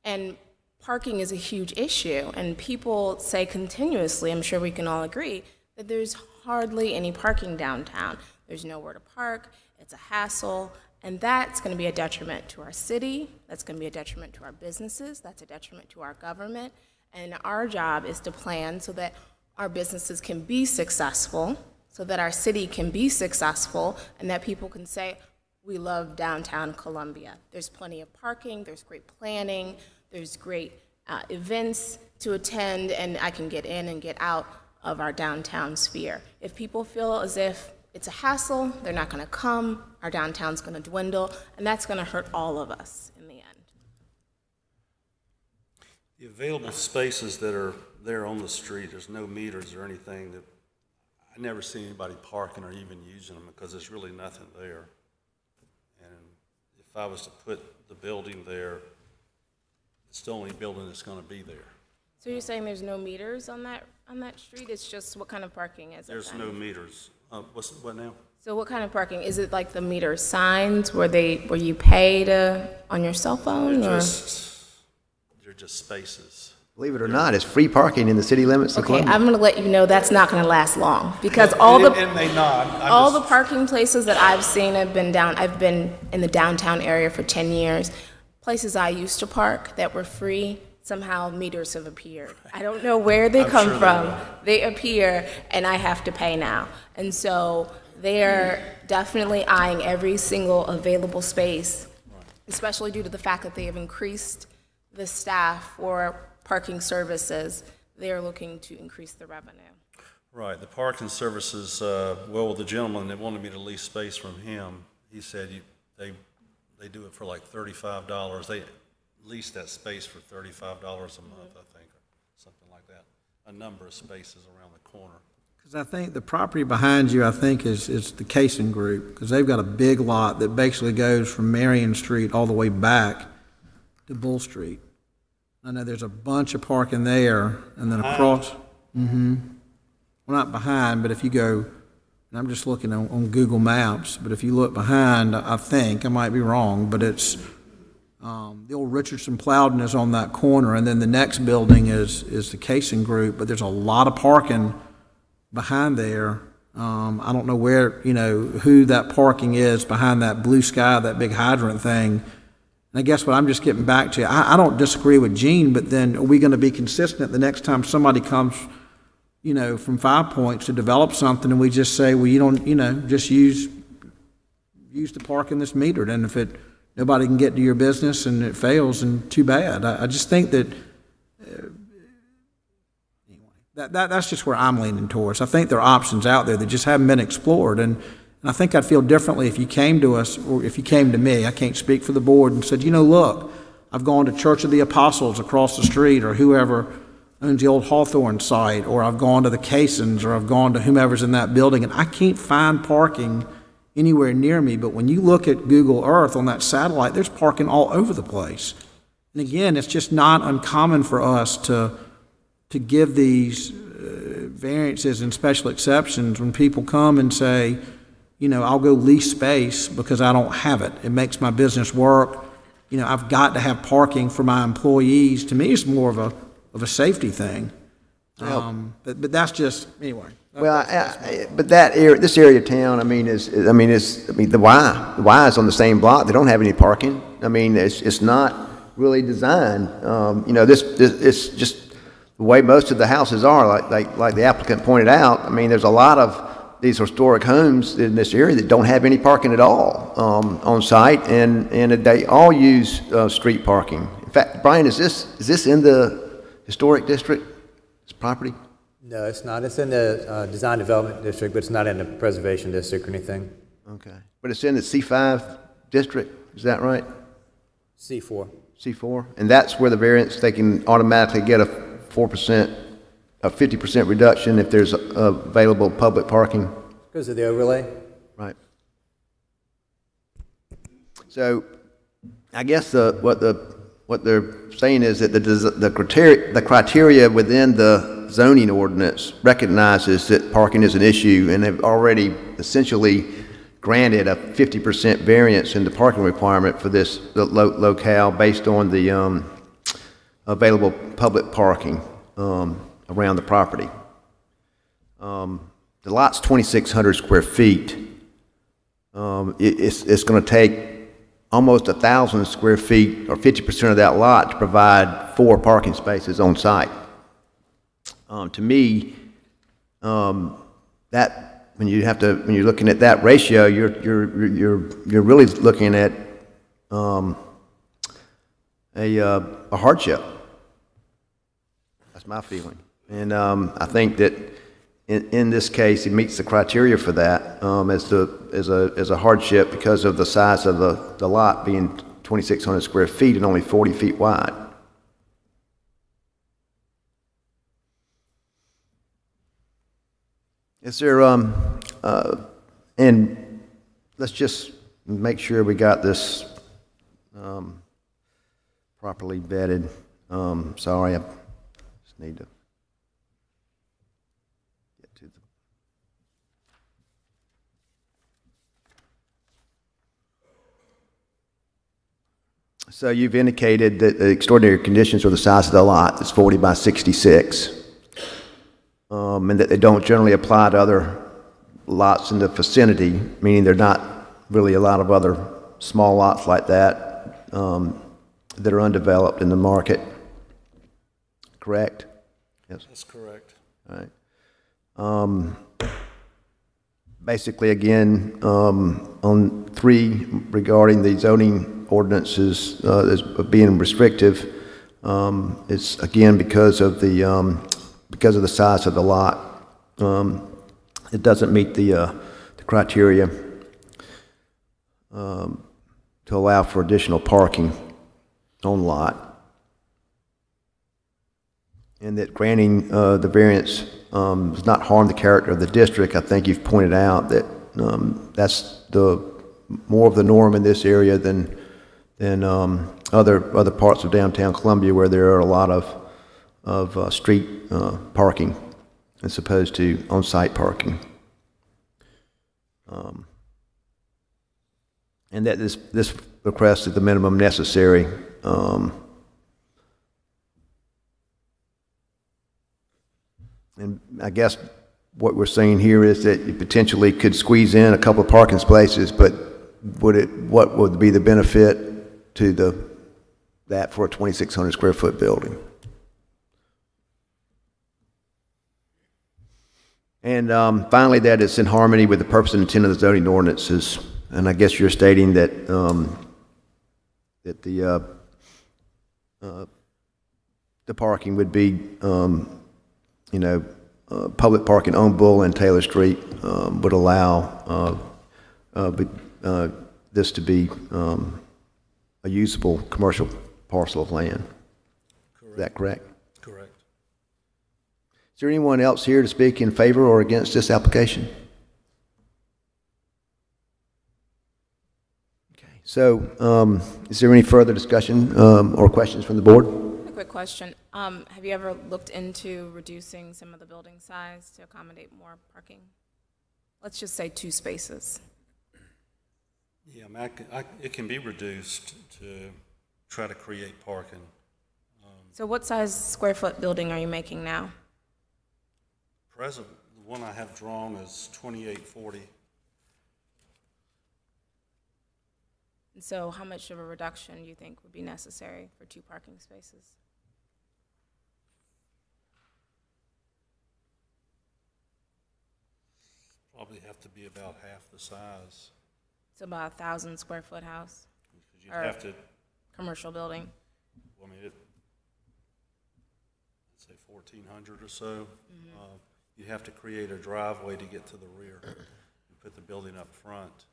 And parking is a huge issue, and people say continuously, I'm sure we can all agree, that there's hardly any parking downtown. There's nowhere to park, it's a hassle, and that's going to be a detriment to our city, that's going to be a detriment to our businesses, that's a detriment to our government. And our job is to plan so that our businesses can be successful, so that our city can be successful and that people can say, we love downtown Columbia. There's plenty of parking, there's great planning, there's great events to attend, and I can get in and get out of our downtown sphere. If people feel as if it's a hassle, they're not going to come, our downtown's going to dwindle, and that's going to hurt all of us in the end. The available spaces that are there on the street, there's no meters or anything. That I never see anybody parking or even using them because there's really nothing there. And if I was to put the building there, it's the only building that's going to be there. So you're saying there's no meters on that street? It's just what kind of parking is it? There's no meters. What now? So what kind of parking? Is it like the meter signs where you pay on your cell phone? They're just spaces. Believe it or not, it's free parking in the city limits of Okay, Columbia. I'm going to let you know that's not going to last long because It may not. all the parking places that I've seen have been I've been in the downtown area for 10 years. Places I used to park that were free, somehow meters have appeared. I don't know where they come from. They appear, and I have to pay now. And so they're definitely eyeing every single available space, especially due to the fact that they have increased the staff for parking services. They're looking to increase the revenue. Right. The parking services, well, the gentleman that wanted me to lease space from him, he said they do it for like $35. They lease that space for $35 a month, I think, or something like that. A number of spaces around the corner. Because I think the property behind you, I think, is the Cason Group, because they've got a big lot that basically goes from Marion Street all the way back to Bull Street. I know there's a bunch of parking there, and then across. Well, not behind, but if you go, and I'm just looking on Google Maps, but if you look behind, I think, I might be wrong, but it's the old Richardson Plowden is on that corner, and then the next building is the Cason Group, but there's a lot of parking behind there. I don't know where, who that parking is behind that blue sky, that big hydrant thing. And I guess what I'm just getting back to, I don't disagree with Gene, but then are we going to be consistent the next time somebody comes, from 5 Points to develop something and we just say, well, you don't, just use the parking that's metered. And if nobody can get to your business and it fails, and too bad. I just think that, that's just where I'm leaning towards. I think there are options out there that just haven't been explored. And I think I'd feel differently if you came to us, or if you came to me, I can't speak for the board, and said, look, I've gone to Church of the Apostles across the street, or whoever owns the old Hawthorne site, or I've gone to the Casons, or I've gone to whomever's in that building, and I can't find parking anywhere near me. But when you look at Google Earth on that satellite, there's parking all over the place. And again, it's just not uncommon for us to give these variances and special exceptions when people come and say, I'll go lease space because I don't have it. It makes my business work. I've got to have parking for my employees. To me, it's more of a safety thing. But that's just, anyway. Well, but this area of town, the Y is on the same block. They don't have any parking. It's not really designed. It's just the way most of the houses are, like the applicant pointed out. There's a lot of these historic homes in this area that don't have any parking at all on site, and they all use street parking. In fact, Brian, is this in the historic district, this property? No, it's not. It's in the design development district, but it's not in the preservation district or anything. Okay. But it's in the C5 district, is that right? C4. C4? And that's where the variance, they can automatically get a 50% reduction if there's available public parking. Because of the overlay? Right. So I guess what they're saying is that the criteria within the zoning ordinance recognizes that parking is an issue, and they've already essentially granted a 50% variance in the parking requirement for this locale based on the available public parking around the property. The lot's 2,600 square feet. It's going to take almost 1,000 square feet, or 50% of that lot, to provide 4 parking spaces on site. To me, that when you're looking at that ratio, you're really looking at a hardship. That's my feeling. And I think that in this case, it meets the criteria for that as a hardship because of the size of the lot being 2,600 square feet and only 40 feet wide. Is there, and let's just make sure we got this properly vetted. Sorry, I just need to get to the. So you've indicated that the extraordinary conditions are the size of the lot, it's 40 by 66. And that they don't generally apply to other lots in the vicinity, meaning there are not really a lot of other small lots like that that are undeveloped in the market. Correct? Yes. That's correct. All right. Basically, again, on 3 regarding the zoning ordinances as being restrictive, it's again because of the size of the lot. It doesn't meet the criteria to allow for additional parking on lot. And that granting the variance does not harm the character of the district. I think you've pointed out that that's more of the norm in this area than other parts of downtown Columbia where there are a lot of street parking as opposed to on-site parking. And that this request is the minimum necessary. And I guess what we're saying here is that you potentially could squeeze in a couple of parking spaces, but what would be the benefit to that for a 2,600 square foot building? And finally, that it's in harmony with the purpose and intent of the zoning ordinances. And I guess you're stating that that the parking would be, public parking on Bull and Taylor Street would allow this to be a usable commercial parcel of land. Correct. Is that correct? Correct. Is there anyone else here to speak in favor or against this application? Okay. So, is there any further discussion or questions from the board? A quick question. Have you ever looked into reducing some of the building size to accommodate more parking? Let's just say 2 spaces. Yeah, I mean, it can be reduced to try to create parking. So what size square foot building are you making now? Present, the one I have drawn is 2840. And so how much of a reduction do you think would be necessary for 2 parking spaces? Probably have to be about half the size. So about 1,000 square foot house? Because you'd have to, commercial building? I mean, let's say 1,400 or so. You have to create a driveway to get to the rear. You put the building up front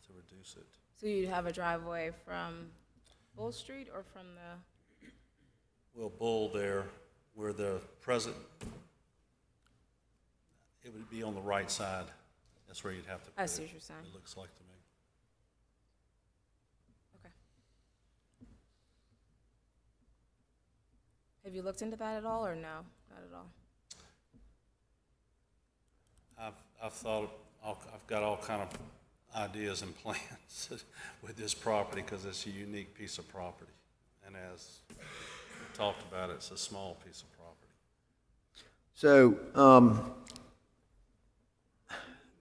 to reduce it. So you'd have a driveway from Bull Street or from the? Well, Bull there, where the present, it would be on the right side. That's where you'd have to put it. I see what you're saying. It looks like to me. Okay. Have you looked into that at all, or no, not at all? I've thought, I've got all kind of ideas and plans with this property because it's a unique piece of property. And as we talked about, it's a small piece of property. So,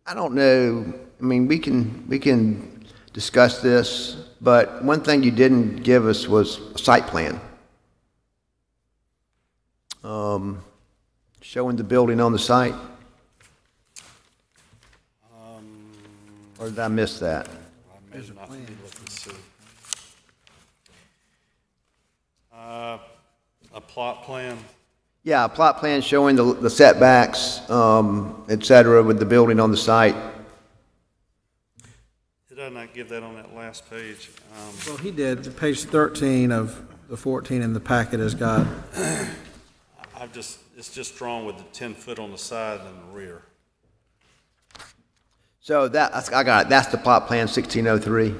I don't know, I mean, we can discuss this, but one thing you didn't give us was a site plan. Showing the building on the site. Or did I miss that? I may not be looking to see. A plot plan. Yeah, a plot plan showing the setbacks, et cetera, with the building on the site. Did I not give that on that last page? Well, he did. Page 13 of the 14 in the packet has got. It's just drawn with the 10 foot on the side and the rear. So I got it. That's the plot plan 1603.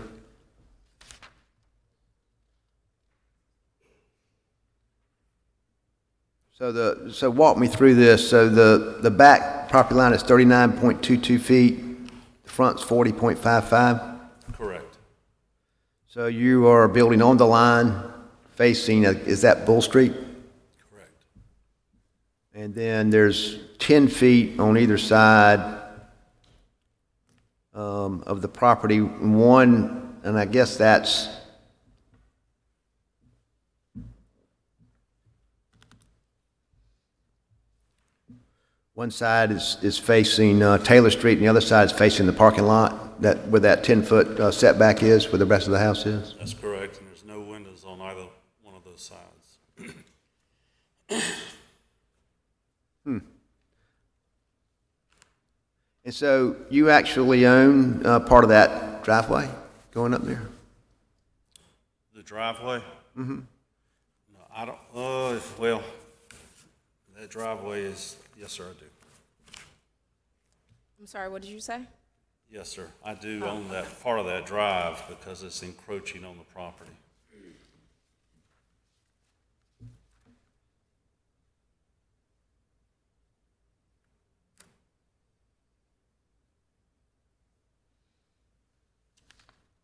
So walk me through this. So the back property line is 39.22 feet. The front's 40.55. Correct. So you are building on the line facing, is that Bull Street? Correct. And then there's 10 feet on either side of the property. One, and I guess that's one side is facing Taylor Street, and the other side is facing the parking lot, that where that 10-foot setback is, where the rest of the house is? That's correct, and there's no windows on either one of those sides. And so you actually own part of that driveway going up there? The driveway? Mm-hmm. No, I don't, well, that driveway is, yes, sir, I do. I'm sorry, what did you say? Yes, sir. I do own that part of that drive because it's encroaching on the property.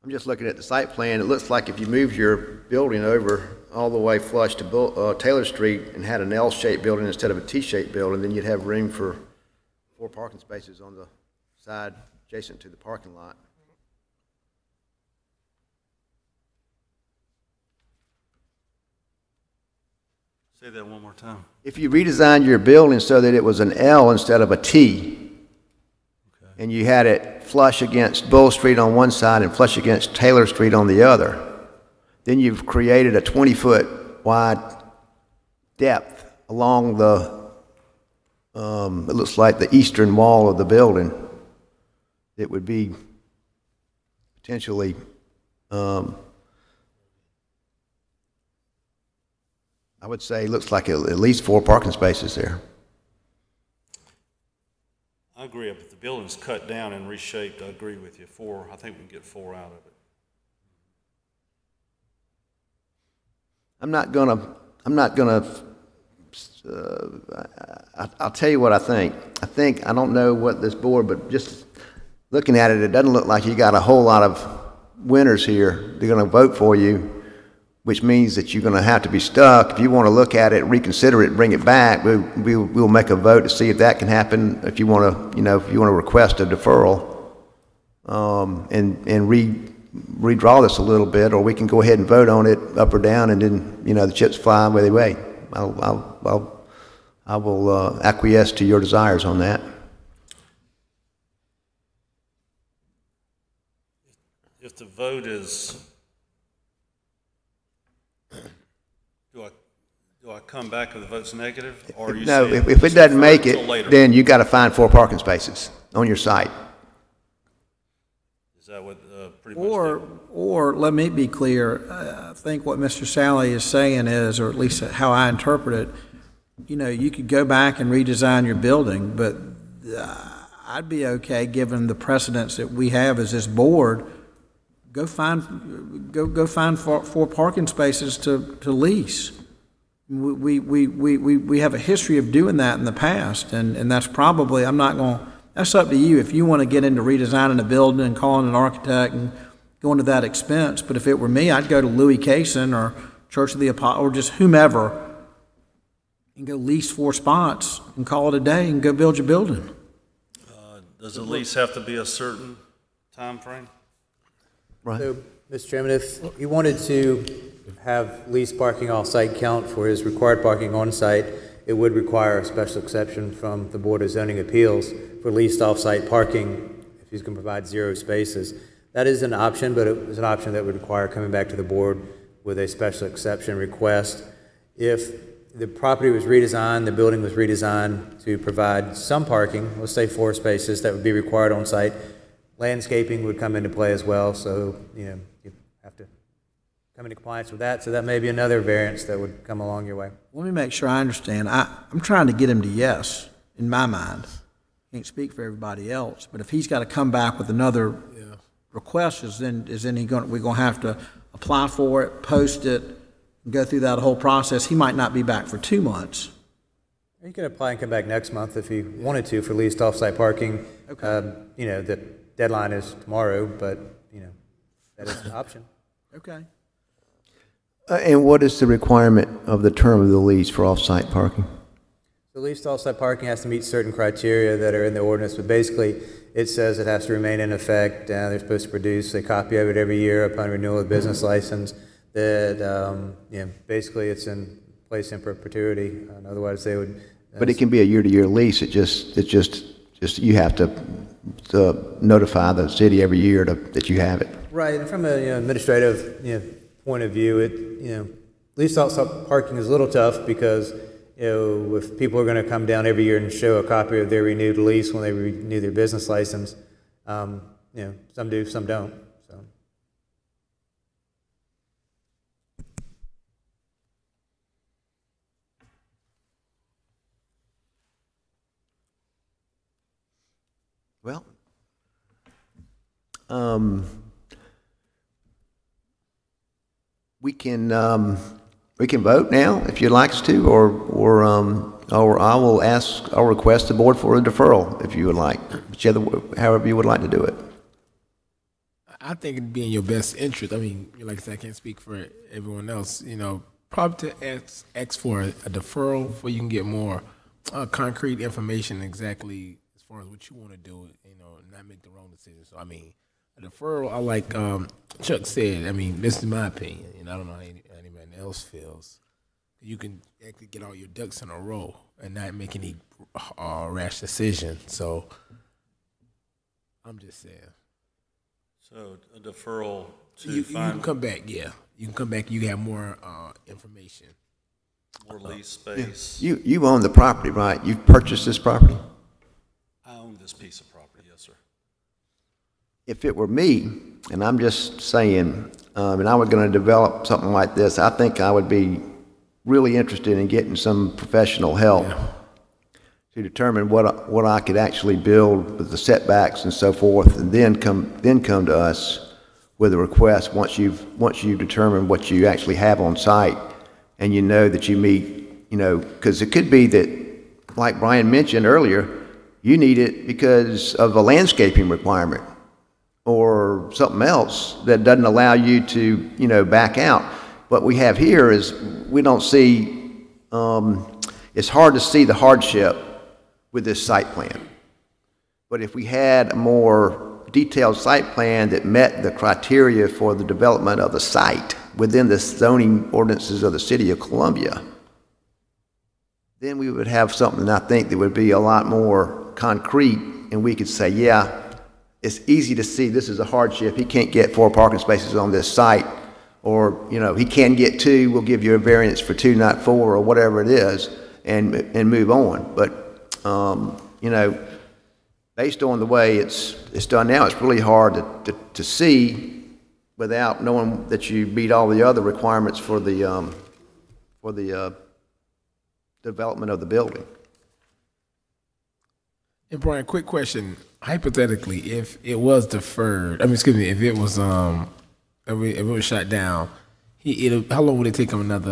I'm just looking at the site plan. It looks like if you moved your building over all the way flush to Taylor Street and had an L-shaped building instead of a T-shaped building, then you'd have room for 4 parking spaces on the side adjacent to the parking lot. Say that one more time. If you redesigned your building so that it was an L instead of a T, and you had it flush against Bull Street on one side and flush against Taylor Street on the other, then you've created a 20-foot wide depth along the, it looks like the eastern wall of the building. It would be potentially, I would say, looks like at least 4 parking spaces there. I agree. If the building's cut down and reshaped, I agree with you. 4, I think we can get 4 out of it. I'll tell you what I think. I don't know what this board, but just looking at it, it doesn't look like you got a whole lot of winners here. They're going to vote for you, which means that you're going to have to be stuck. If you want to look at it, reconsider it, bring it back, we'll make a vote to see if that can happen. If you want to, if you want to request a deferral, and redraw this a little bit, or we can go ahead and vote on it up or down, and then, the chips fly where they may. I will acquiesce to your desires on that. If the vote is, do I come back if the vote's negative, or are you No, saying if it doesn't make it, later? then you got to find 4 parking spaces on your site. Is that what pretty much? Or let me be clear. I think what Mr. Sally is saying is, or at least how I interpret it, you could go back and redesign your building, but I'd be okay, given the precedents that we have as this board. Go find 4 parking spaces to lease. We have a history of doing that in the past, and that's probably, that's up to you if you want to get into redesigning a building and calling an architect and going to that expense. But if it were me, I'd go to Louis Cason or Church of the Apostles or just whomever and go lease 4 spots and call it a day and go build your building. Does the lease have to be a certain time frame? Right. So, Mr. Chairman, if you wanted to have leased parking off-site count for his required parking on-site, it would require a special exception from the Board of Zoning Appeals for leased off-site parking. If he's going to provide 0 spaces. That is an option, but it was an option that would require coming back to the board with a special exception request. If the property was redesigned, the building was redesigned to provide some parking, let's say 4 spaces that would be required on site, landscaping would come into play as well, so you have to come into compliance with that, so that may be another variance that would come along your way. Let me make sure I understand. I'm trying to get him to yes, in my mind. Can't speak for everybody else, but if he's got to come back with another request, we're going to have to apply for it, post it, go through that whole process. He might not be back for 2 months. You can apply and come back next month if you wanted to for leased off-site parking. Okay. The deadline is tomorrow, but that is an option. Okay. And what is the requirement of the term of the lease for off-site parking? The leased off-site parking has to meet certain criteria that are in the ordinance, but basically it says it has to remain in effect. They're supposed to produce a copy of it every year upon renewal of business license. That basically it's in place in perpetuity. Otherwise, they would. But it can be a year-to-year lease. It's just you have to notify the city every year that you have it. Right, and from an administrative point of view, leased off-site parking is a little tough because if people are going to come down every year and show a copy of their renewed lease when they renew their business license, some do, some don't. So. Well, we can vote now if you'd like us to, or I will I'll request the board for a deferral if you would like, however you would like to do it. I think it'd be in your best interest. I mean, like I said, I can't speak for everyone else. Probably to ask for a deferral where you can get more concrete information exactly as far as what you want to do, not make the wrong decision. So, I mean, a deferral, I like Chuck said, I mean, this is my opinion, I don't know how anybody else feels. You can actually get all your ducks in a row and not make any rash decision. So, I'm just saying. So, a deferral to you can come back, You can come back, you have more information. More lease space. Yeah. You own the property, right? You've purchased this property? I own this piece of property, yes, sir. If it were me, and I'm just saying, and I was going to develop something like this, I think I would be really interested in getting some professional help to determine what I could actually build with the setbacks and so forth, and then come to us with a request once you've determined what you actually have on site, and that you meet, because it could be that, like Brian mentioned earlier, you need it because of a landscaping requirement or something else that doesn't allow you to, back out. What we have here is we don't see, it's hard to see the hardship with this site plan. But if we had a more detailed site plan that met the criteria for the development of the site within the zoning ordinances of the City of Columbia, then we would have something, I think, that would be a lot more concrete, and we could say, yeah, it's easy to see this is a hardship. He can't get 4 parking spaces on this site, or, he can get 2, we'll give you a variance for 2, not 4, or whatever it is, and move on. But, based on the way it's done now, it's really hard to see without knowing that you meet all the other requirements for the development of the building. And Brian, quick question. Hypothetically, if it was deferred, if it was if it was shut down, how long would it take him if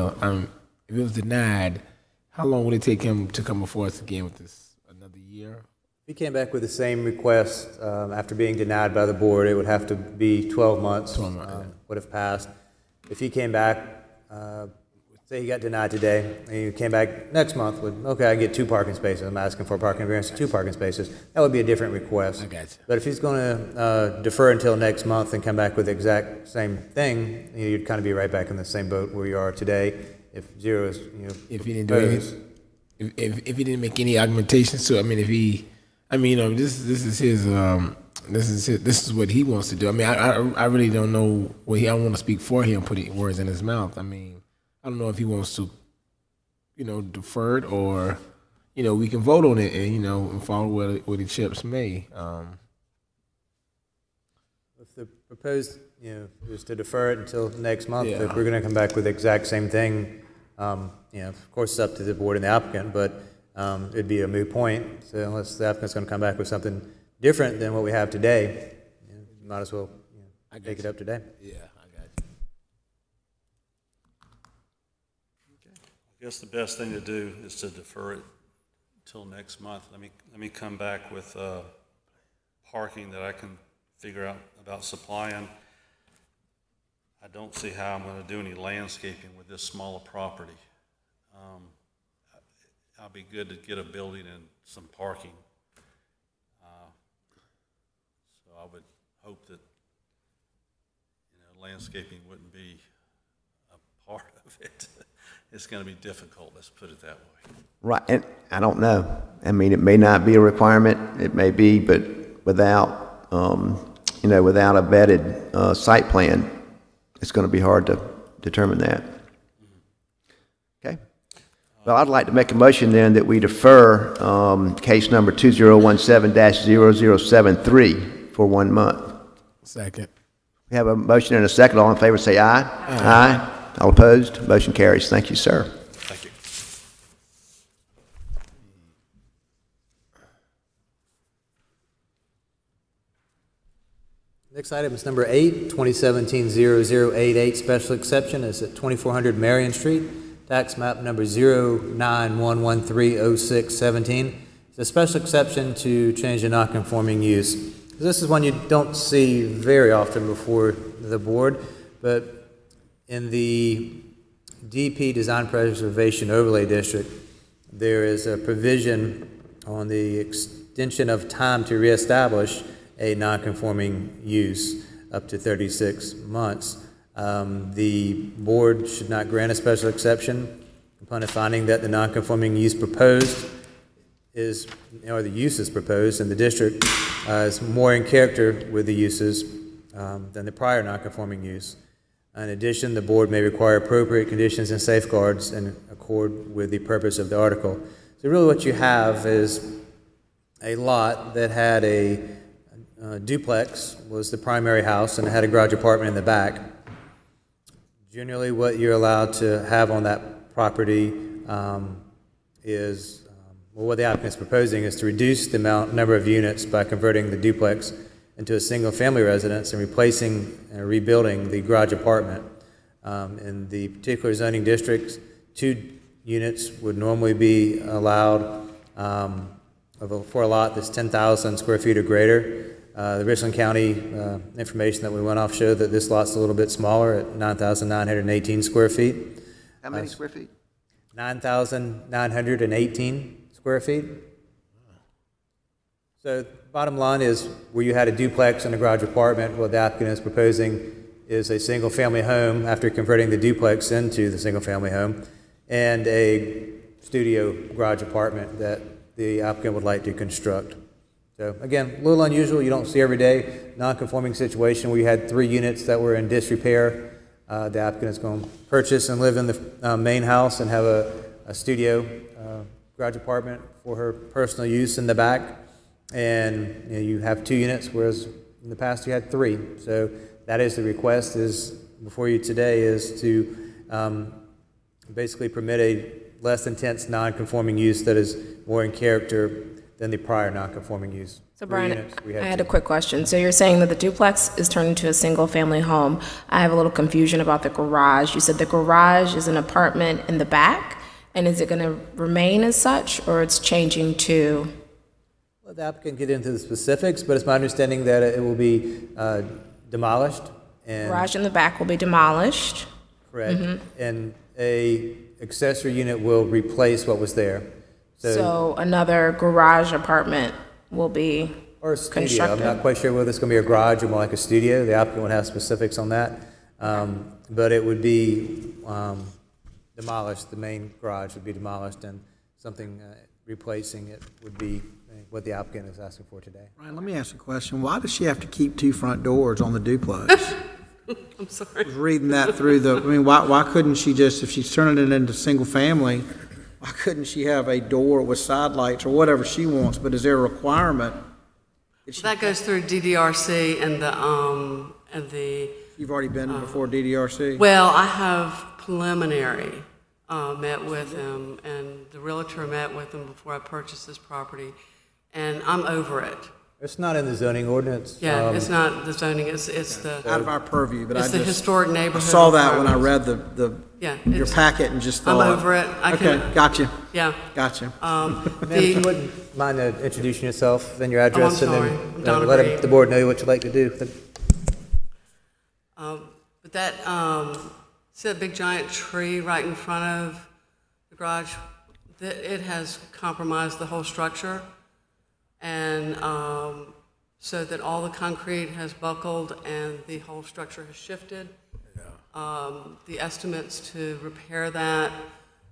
it was denied, how long would it take him to come before us again with this? Another year? If he came back with the same request after being denied by the board, it would have to be 12 months. 12 months would have passed. If he came back, say he got denied today, and he came back next month with, okay, I can get 2 parking spaces. I'm asking for a parking variance to 2 parking spaces. That would be a different request. I got you. But if he's going to defer until next month and come back with the exact same thing, you'd kind of be right back in the same boat where you are today. If 0 is, if he didn't do anything, if he didn't make any augmentations to, this is his this is what he wants to do. I mean, I really don't know what I don't want to speak for him, putting words in his mouth. I mean, I don't know if he wants to, defer it, or, we can vote on it and, and follow where the chips may. If the proposed, is to defer it until next month, Yeah. if we're going to come back with the exact same thing, of course, it's up to the board and the applicant, but it'd be a moot point. So unless the applicant's going to come back with something different than what we have today, you might as well take it up today. Yeah, I got you. I guess the best thing to do is to defer it till next month. Let me come back with parking that I can figure out about supplying. I don't see how I'm going to do any landscaping with this smaller property. I'll be good to get a building and some parking. So I would hope that landscaping wouldn't be a part of it. It's going to be difficult, let's put it that way. Right, and I don't know. I mean, it may not be a requirement, it may be, but without, without a vetted site plan, it's going to be hard to determine that. Okay. Well, I'd like to make a motion then that we defer case number 2017-0073 for 1 month. Second. We have a motion and a second. All in favor say aye. Aye. All opposed? Motion carries. Thank you, sir. Thank you. Next item is number 8, 2017-0088 special exception. It's at 2400 Marion Street, tax map number 091130617. It's a special exception to change a non-conforming use. This is one you don't see very often before the board, but in the DP Design Preservation Overlay District, there is a provision on the extension of time to reestablish a non-conforming use up to 36 months. The board should not grant a special exception upon a finding that the non-conforming use proposed is, or the use is proposed, and the district is more in character with the uses than the prior non-conforming use. In addition, the board may require appropriate conditions and safeguards in accord with the purpose of the article. So really what you have is a lot that had a duplex, was the primary house, and it had a garage apartment in the back. Generally what you're allowed to have on that property is, well, what the applicant is proposing is to reduce the number of units by converting the duplex into a single-family residence and replacing and rebuilding the garage apartment. In the particular zoning districts, 2 units would normally be allowed for a lot that's 10,000 square feet or greater. The Richland County information that we went off showed that this lot's a little bit smaller at 9,918 square feet. How many square feet? 9,918 square feet. So bottom line is, where you had a duplex and a garage apartment, what the applicant is proposing is a single-family home after converting the duplex into the single-family home, and a studio garage apartment that the applicant would like to construct. So again, a little unusual. You don't see every day. Non-conforming situation where you had 3 units that were in disrepair. The applicant is going to purchase and live in the main house and have a studio garage apartment for her personal use in the back. And you have 2 units, whereas in the past you had 3. So that is the request is before you today, is to basically permit a less intense non-conforming use that is more in character than the prior non-conforming use. So Brian, I had a quick question. So you're saying that the duplex is turned into a single-family home. I have a little confusion about the garage. You said the garage is an apartment in the back, and is it going to remain as such, or it's changing to? Well, the applicant can get into the specifics, but it's my understanding that it will be demolished. And Garage in the back will be demolished. correct. And a accessory unit will replace what was there. So another garage apartment will be Or a studio. constructed. I'm not quite sure whether it's going to be a garage or more like a studio. The applicant would have specifics on that. But it would be demolished. The main garage would be demolished, and something replacing it would be what the applicant is asking for today. Ryan, let me ask a question. Why does she have to keep two front doors on the duplex? I'm sorry. I was reading that through the, I mean, why couldn't she just, if she's turning it into single family, why couldn't she have a door with side lights or whatever she wants? But is there a requirement? That goes through DDRC and the. You've already been before DDRC? Well, I have preliminary met with him, and the realtor met with him before I purchased this property, and I'm over it. It's not in the zoning ordinance. Yeah, it's not the zoning, it's the. Out of our purview, but It's the historic neighborhood. I saw that when I read your packet and just thought. I'm over it. Okay, gotcha. Yeah. Gotcha. Ma'am, if you wouldn't mind introducing yourself, then your address, I'm sorry. and I'm then Donna let Reed. the board know what you'd like to do. But that, see that big giant tree right in front of the garage? It has compromised the whole structure. And so that all the concrete has buckled and the whole structure has shifted. The estimates to repair that,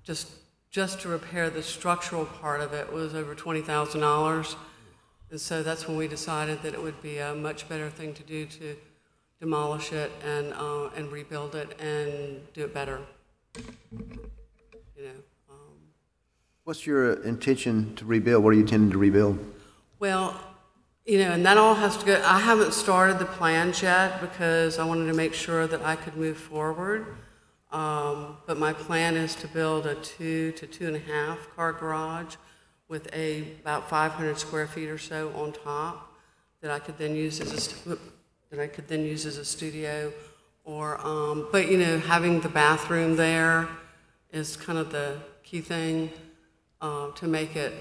just to repair the structural part of it, was over $20,000. And so that's when we decided that it would be a much better thing to do to demolish it and rebuild it and do it better. You know. What's your intention to rebuild? What are you intending to rebuild? Well, you know, and that all has to go. I haven't started the plans yet because I wanted to make sure that I could move forward. But my plan is to build a 2 to 2.5 car garage with about 500 square feet or so on top that I could then use as a studio. Or, but you know, having the bathroom there is kind of the key thing to make it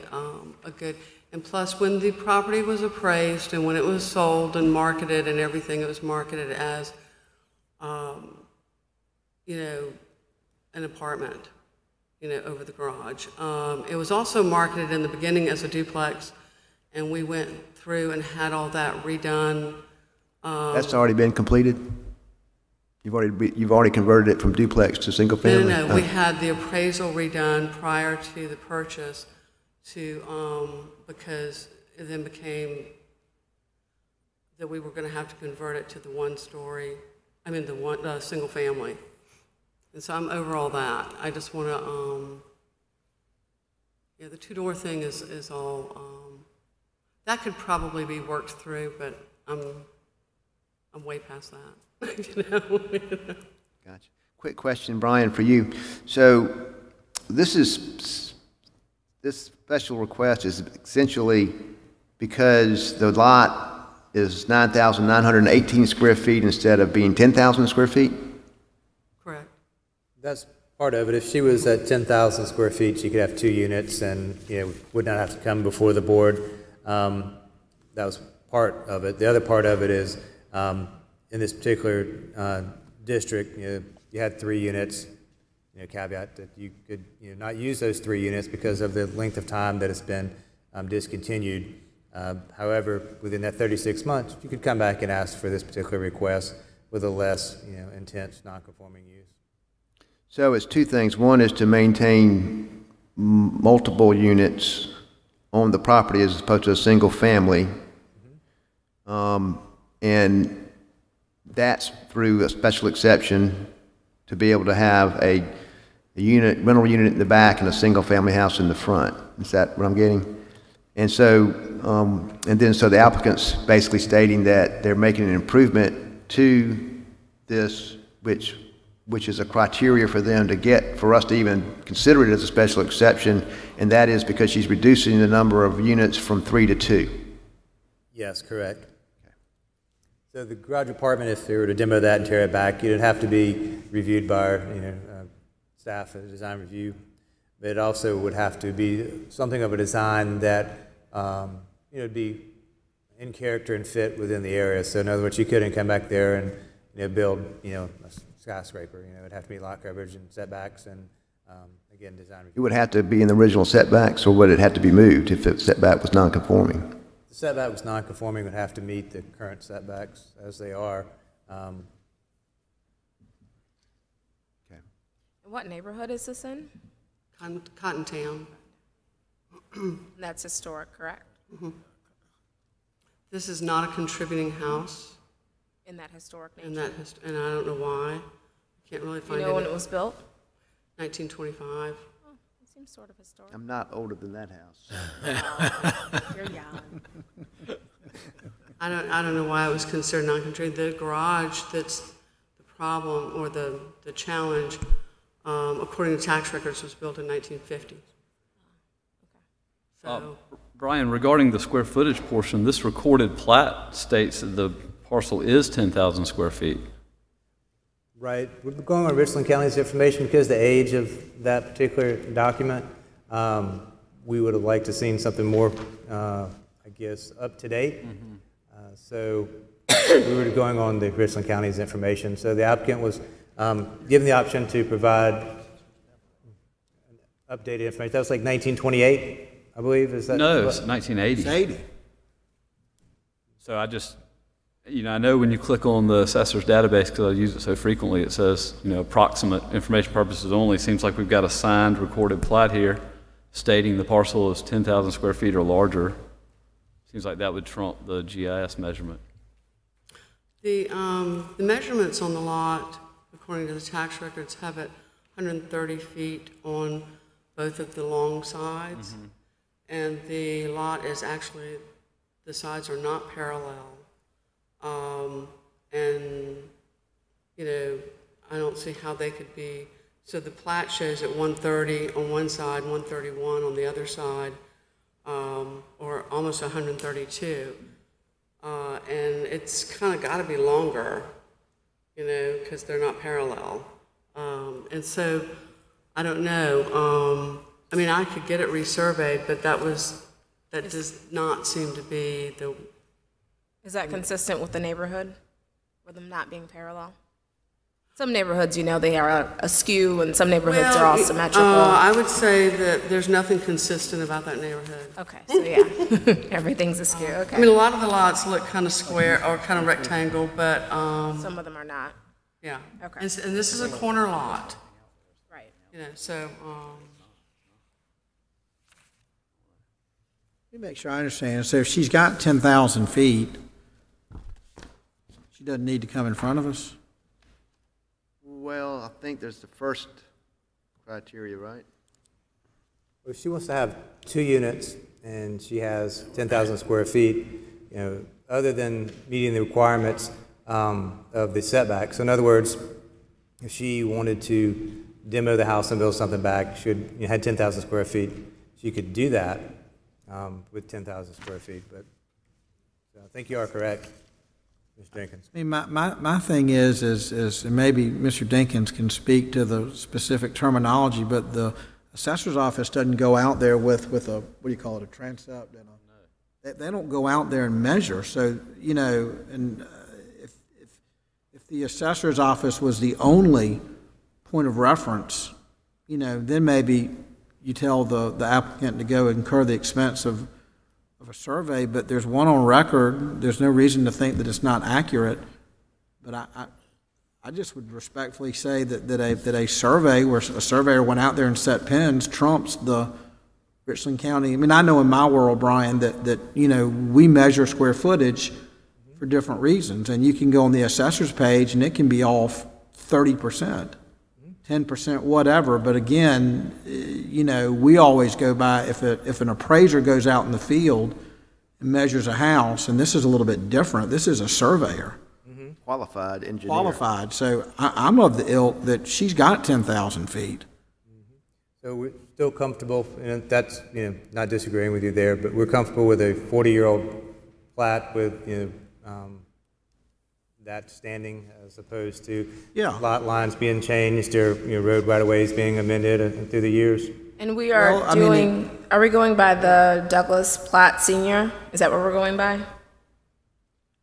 a good. And plus, when the property was appraised and when it was sold and marketed and everything, it was marketed as, you know, an apartment, you know, over the garage. It was also marketed in the beginning as a duplex, and we went through and had all that redone. That's already been completed? You've already converted it from duplex to single family? No, we had the appraisal redone prior to the purchase because it then became that we were going to have to convert it to the single family. And so I'm over all that. I just want to, the two-door thing is all, that could probably be worked through, but I'm way past that. You know? Gotcha. Quick question, Brian, for you. So this special request is essentially because the lot is 9,918 square feet instead of being 10,000 square feet? Correct. That's part of it. If she was at 10,000 square feet, she could have 2 units and, you know, would not have to come before the board. That was part of it. The other part of it is, in this particular district, you know, you had 3 units. You know, caveat that you could, you know, not use those 3 units because of the length of time that it's been discontinued. However, within that 36 months, you could come back and ask for this particular request with a less, you know, intense non-conforming use. So it's 2 things. One is to maintain multiple units on the property as opposed to a single family. And that's through a special exception to be able to have a rental unit in the back and a single family house in the front. Is that what I'm getting? And so, so the applicant's basically stating that they're making an improvement to this, which is a criteria for them to get, for us to even consider it as a special exception, and that is because she's reducing the number of units from 3 to 2. Yes, correct. So the garage apartment, if they were to demo that and tear it back, it'd have to be reviewed by our, staff at a design review. But it also would have to be something of a design that, would be in character and fit within the area. So in other words, you couldn't come back there and, build, a skyscraper. It'd have to be lot coverage and setbacks and, again, design review. It would have to be in the original setbacks, or would it have to be moved if the setback was non-conforming? The setback was non-conforming, would have to meet the current setbacks as they are. Okay. What neighborhood is this in? Cotton Town. That's historic, correct? This is not a contributing house, In that historic nature. and and I don't know why. Can't really You find know when it. it was built? 1925. Oh, it seems sort of historic. I'm not older than that house. You're young. I don't know why it was considered non-contributing. The garage that's the problem or the challenge, according to tax records, was built in 1950. So, Brian, regarding the square footage portion, this recorded plat states that the parcel is 10,000 square feet. Right. We're going on Richland County's information because the age of that particular document. We would have liked to seen something more, I guess, up to date. So we were going on the Richland County's information. So the applicant was given the option to provide updated information. That was like 1928, I believe. Is that? No, it's 1980. It's 80. So I just, I know when you click on the assessor's database, because I use it so frequently, it says, approximate information purposes only. Seems like we've got a signed recorded plat here stating the parcel is 10,000 square feet or larger. Seems like that would trump the GIS measurement. the measurements on the lot, according to the tax records, have it 130 feet on both of the long sides. And the lot is actually, the sides are not parallel. And, I don't see how they could be. So the plat shows it 130 on one side, 131 on the other side, or almost 132. And it's kind of got to be longer, because they're not parallel. And so, I don't know. I could get it resurveyed, but that does not seem to be the. Is that consistent with the neighborhood, with them not being parallel? Some neighborhoods, they are askew, and some neighborhoods are all symmetrical. I would say that there's nothing consistent about that neighborhood. Okay, so yeah, everything's askew, okay. A lot of the lots look kind of square or kind of rectangle, but, Some of them are not. yeah. Okay. And this is a corner lot, Right. so, Let me make sure I understand. So if she's got 10,000 feet, she doesn't need to come in front of us? Well, I think there's the first criteria, right? Well, she wants to have 2 units, and she has 10,000 square feet, other than meeting the requirements of the setback. So in other words, if she wanted to demo the house and build something back, she had 10,000 square feet, she could do that with 10,000 square feet. But so I think you are correct, Ms. Jenkins. My thing is, and maybe Mr. Dinkins can speak to the specific terminology, but the assessor's office doesn't go out there with a, what do you call it, a transept? They don't go out there and measure. So, and if the assessor's office was the only point of reference, then maybe you tell the applicant to go incur the expense of a survey, but there's one on record. There's no reason to think that it's not accurate. But I just would respectfully say that a survey where a surveyor went out there and set pins trumps the Richland County. I know in my world, Brian, that we measure square footage for different reasons, and you can go on the assessor's page and it can be off 30%. 10%, whatever, but again, we always go by, if an appraiser goes out in the field and measures a house, and this is a little bit different, this is a surveyor. Qualified engineer. Qualified, so I'm of the ilk that she's got 10,000 feet. So we're still comfortable, and that's, not disagreeing with you there, but we're comfortable with a 40-year-old plat with, that standing as opposed to lot lines being changed or road right-of-ways being amended through the years. And we are are we going by the Douglas Platt Senior? Is that what we're going by?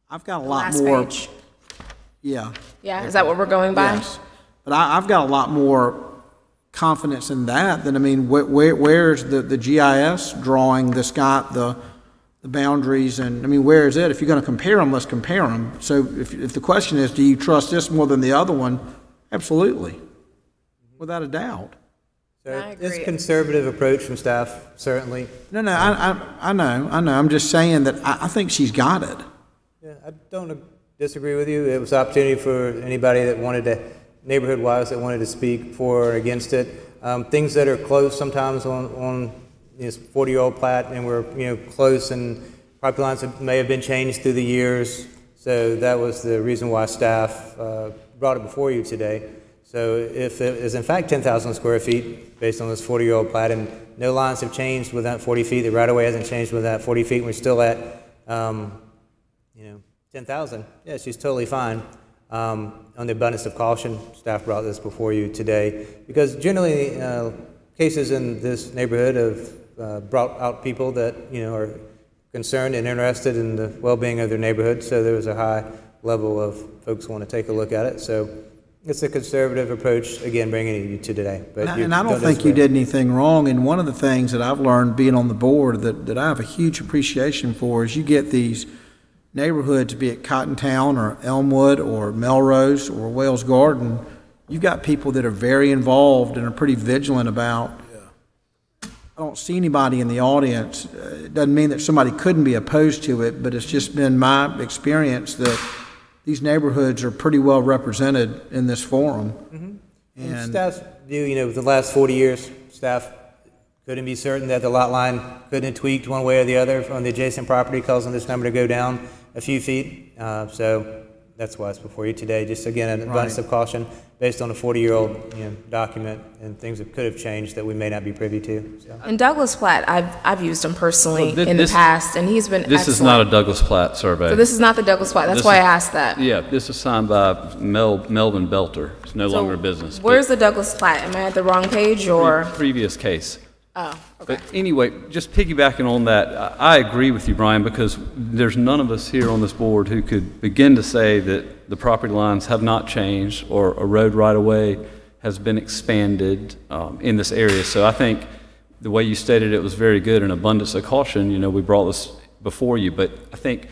I've got a The lot last more. page. Yeah. Yeah, is that what we're going by? Yes. But I've got a lot more confidence in that than, where's the GIS drawing that's got the boundaries, and where is it? If you're going to compare them, let's compare them. So if the question is, do you trust this more than the other one? Absolutely, without a doubt. So I it's agree. conservative approach from staff, certainly. No, I know. I'm just saying that I think she's got it. Yeah, I don't disagree with you. It was an opportunity for anybody that wanted to, neighborhood-wise, that wanted to speak for or against it. Things that are close sometimes on this 40-year-old plat, and we're close, and property lines may have been changed through the years. So that was the reason why staff brought it before you today. So if it is in fact 10,000 square feet based on this 40-year-old plat, and no lines have changed within that 40 feet, the right-of-way hasn't changed within that 40 feet, and we're still at 10,000. Yeah, she's totally fine. On the abundance of caution, staff brought this before you today because generally cases in this neighborhood have brought out people that are concerned and interested in the well-being of their neighborhood. So there was a high level of folks who want to take a look at it. So it's a conservative approach, again, bringing it to today. But And I don't think you did anything wrong. And one of the things that I've learned being on the board that I have a huge appreciation for is you get these neighborhoods, be it Cottontown or Elmwood or Melrose or Wales Garden, you've got people that are very involved and are pretty vigilant about. I don't see anybody in the audience. It doesn't mean that somebody couldn't be opposed to it, but it's just been my experience that these neighborhoods are pretty well represented in this forum. Mm-hmm. And staff's view, the last 40 years, staff couldn't be certain that the lot line couldn't have tweaked one way or the other on the adjacent property, causing this number to go down a few feet. So that's why it's before you today. Just again, an abundance of caution based on a 40-year-old document and things that could have changed that we may not be privy to. So. And Douglas Platt, I've used him personally Well, in the past, and he's been This excellent. is not a Douglas Platt survey. So this is not the Douglas Platt. That's why I asked that. Yeah, this is signed by Melvin Belter. It's no longer a business. Where's the Douglas Platt? Am I at the wrong page or? Previous case. Oh, okay. But anyway, just piggybacking on that, I agree with you, Brian, because there's none of us here on this board who could begin to say that the property lines have not changed or a road right-of-way has been expanded in this area. So I think the way you stated it was very good, an abundance of caution. We brought this before you, but I think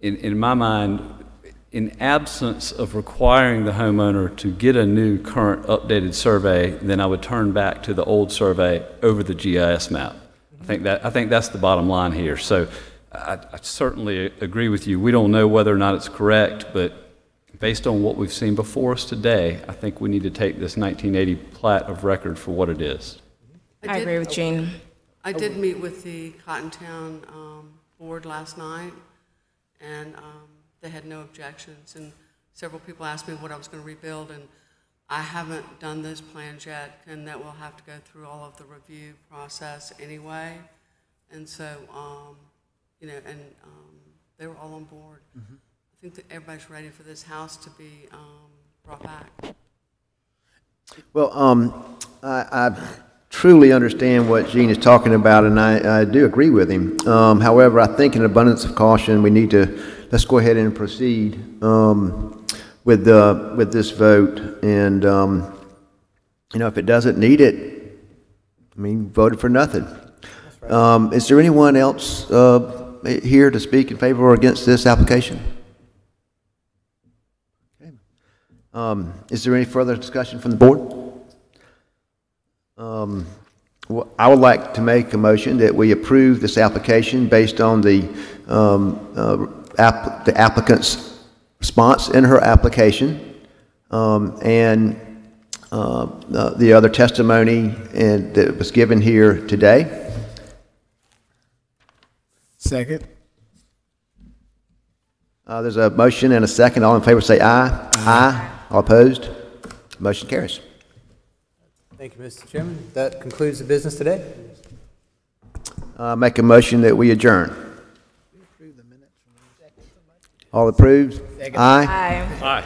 in my mind, in absence of requiring the homeowner to get a new current updated survey, then I would turn back to the old survey over the GIS map. I think that's the bottom line here. So I certainly agree with you. We don't know whether or not it's correct, but based on what we've seen before us today, I think we need to take this 1980 plat of record for what it is. I agree with Gene. I did meet with the Cottontown board last night, and they had no objections, and several people asked me what I was going to rebuild, and I haven't done those plans yet, and that will have to go through all of the review process anyway, and so, they were all on board. Mm-hmm. I think that everybody's ready for this house to be brought back. Well, I truly understand what Gene is talking about, and I do agree with him. However, I think in abundance of caution, we need to, let's go ahead and proceed with this vote. And, if it doesn't need it, voted for nothing. Right. Is there anyone else here to speak in favor or against this application? Okay. Is there any further discussion from the board? I would like to make a motion that we approve this application based on the applicant's response in her application and the other testimony that was given here today. Second. There's a motion and a second. All in favor say aye. Aye. All opposed? Motion carries. Thank you, Mr. Chairman. That concludes the business today. Make a motion that we adjourn. All approved? Aye. Aye. Aye.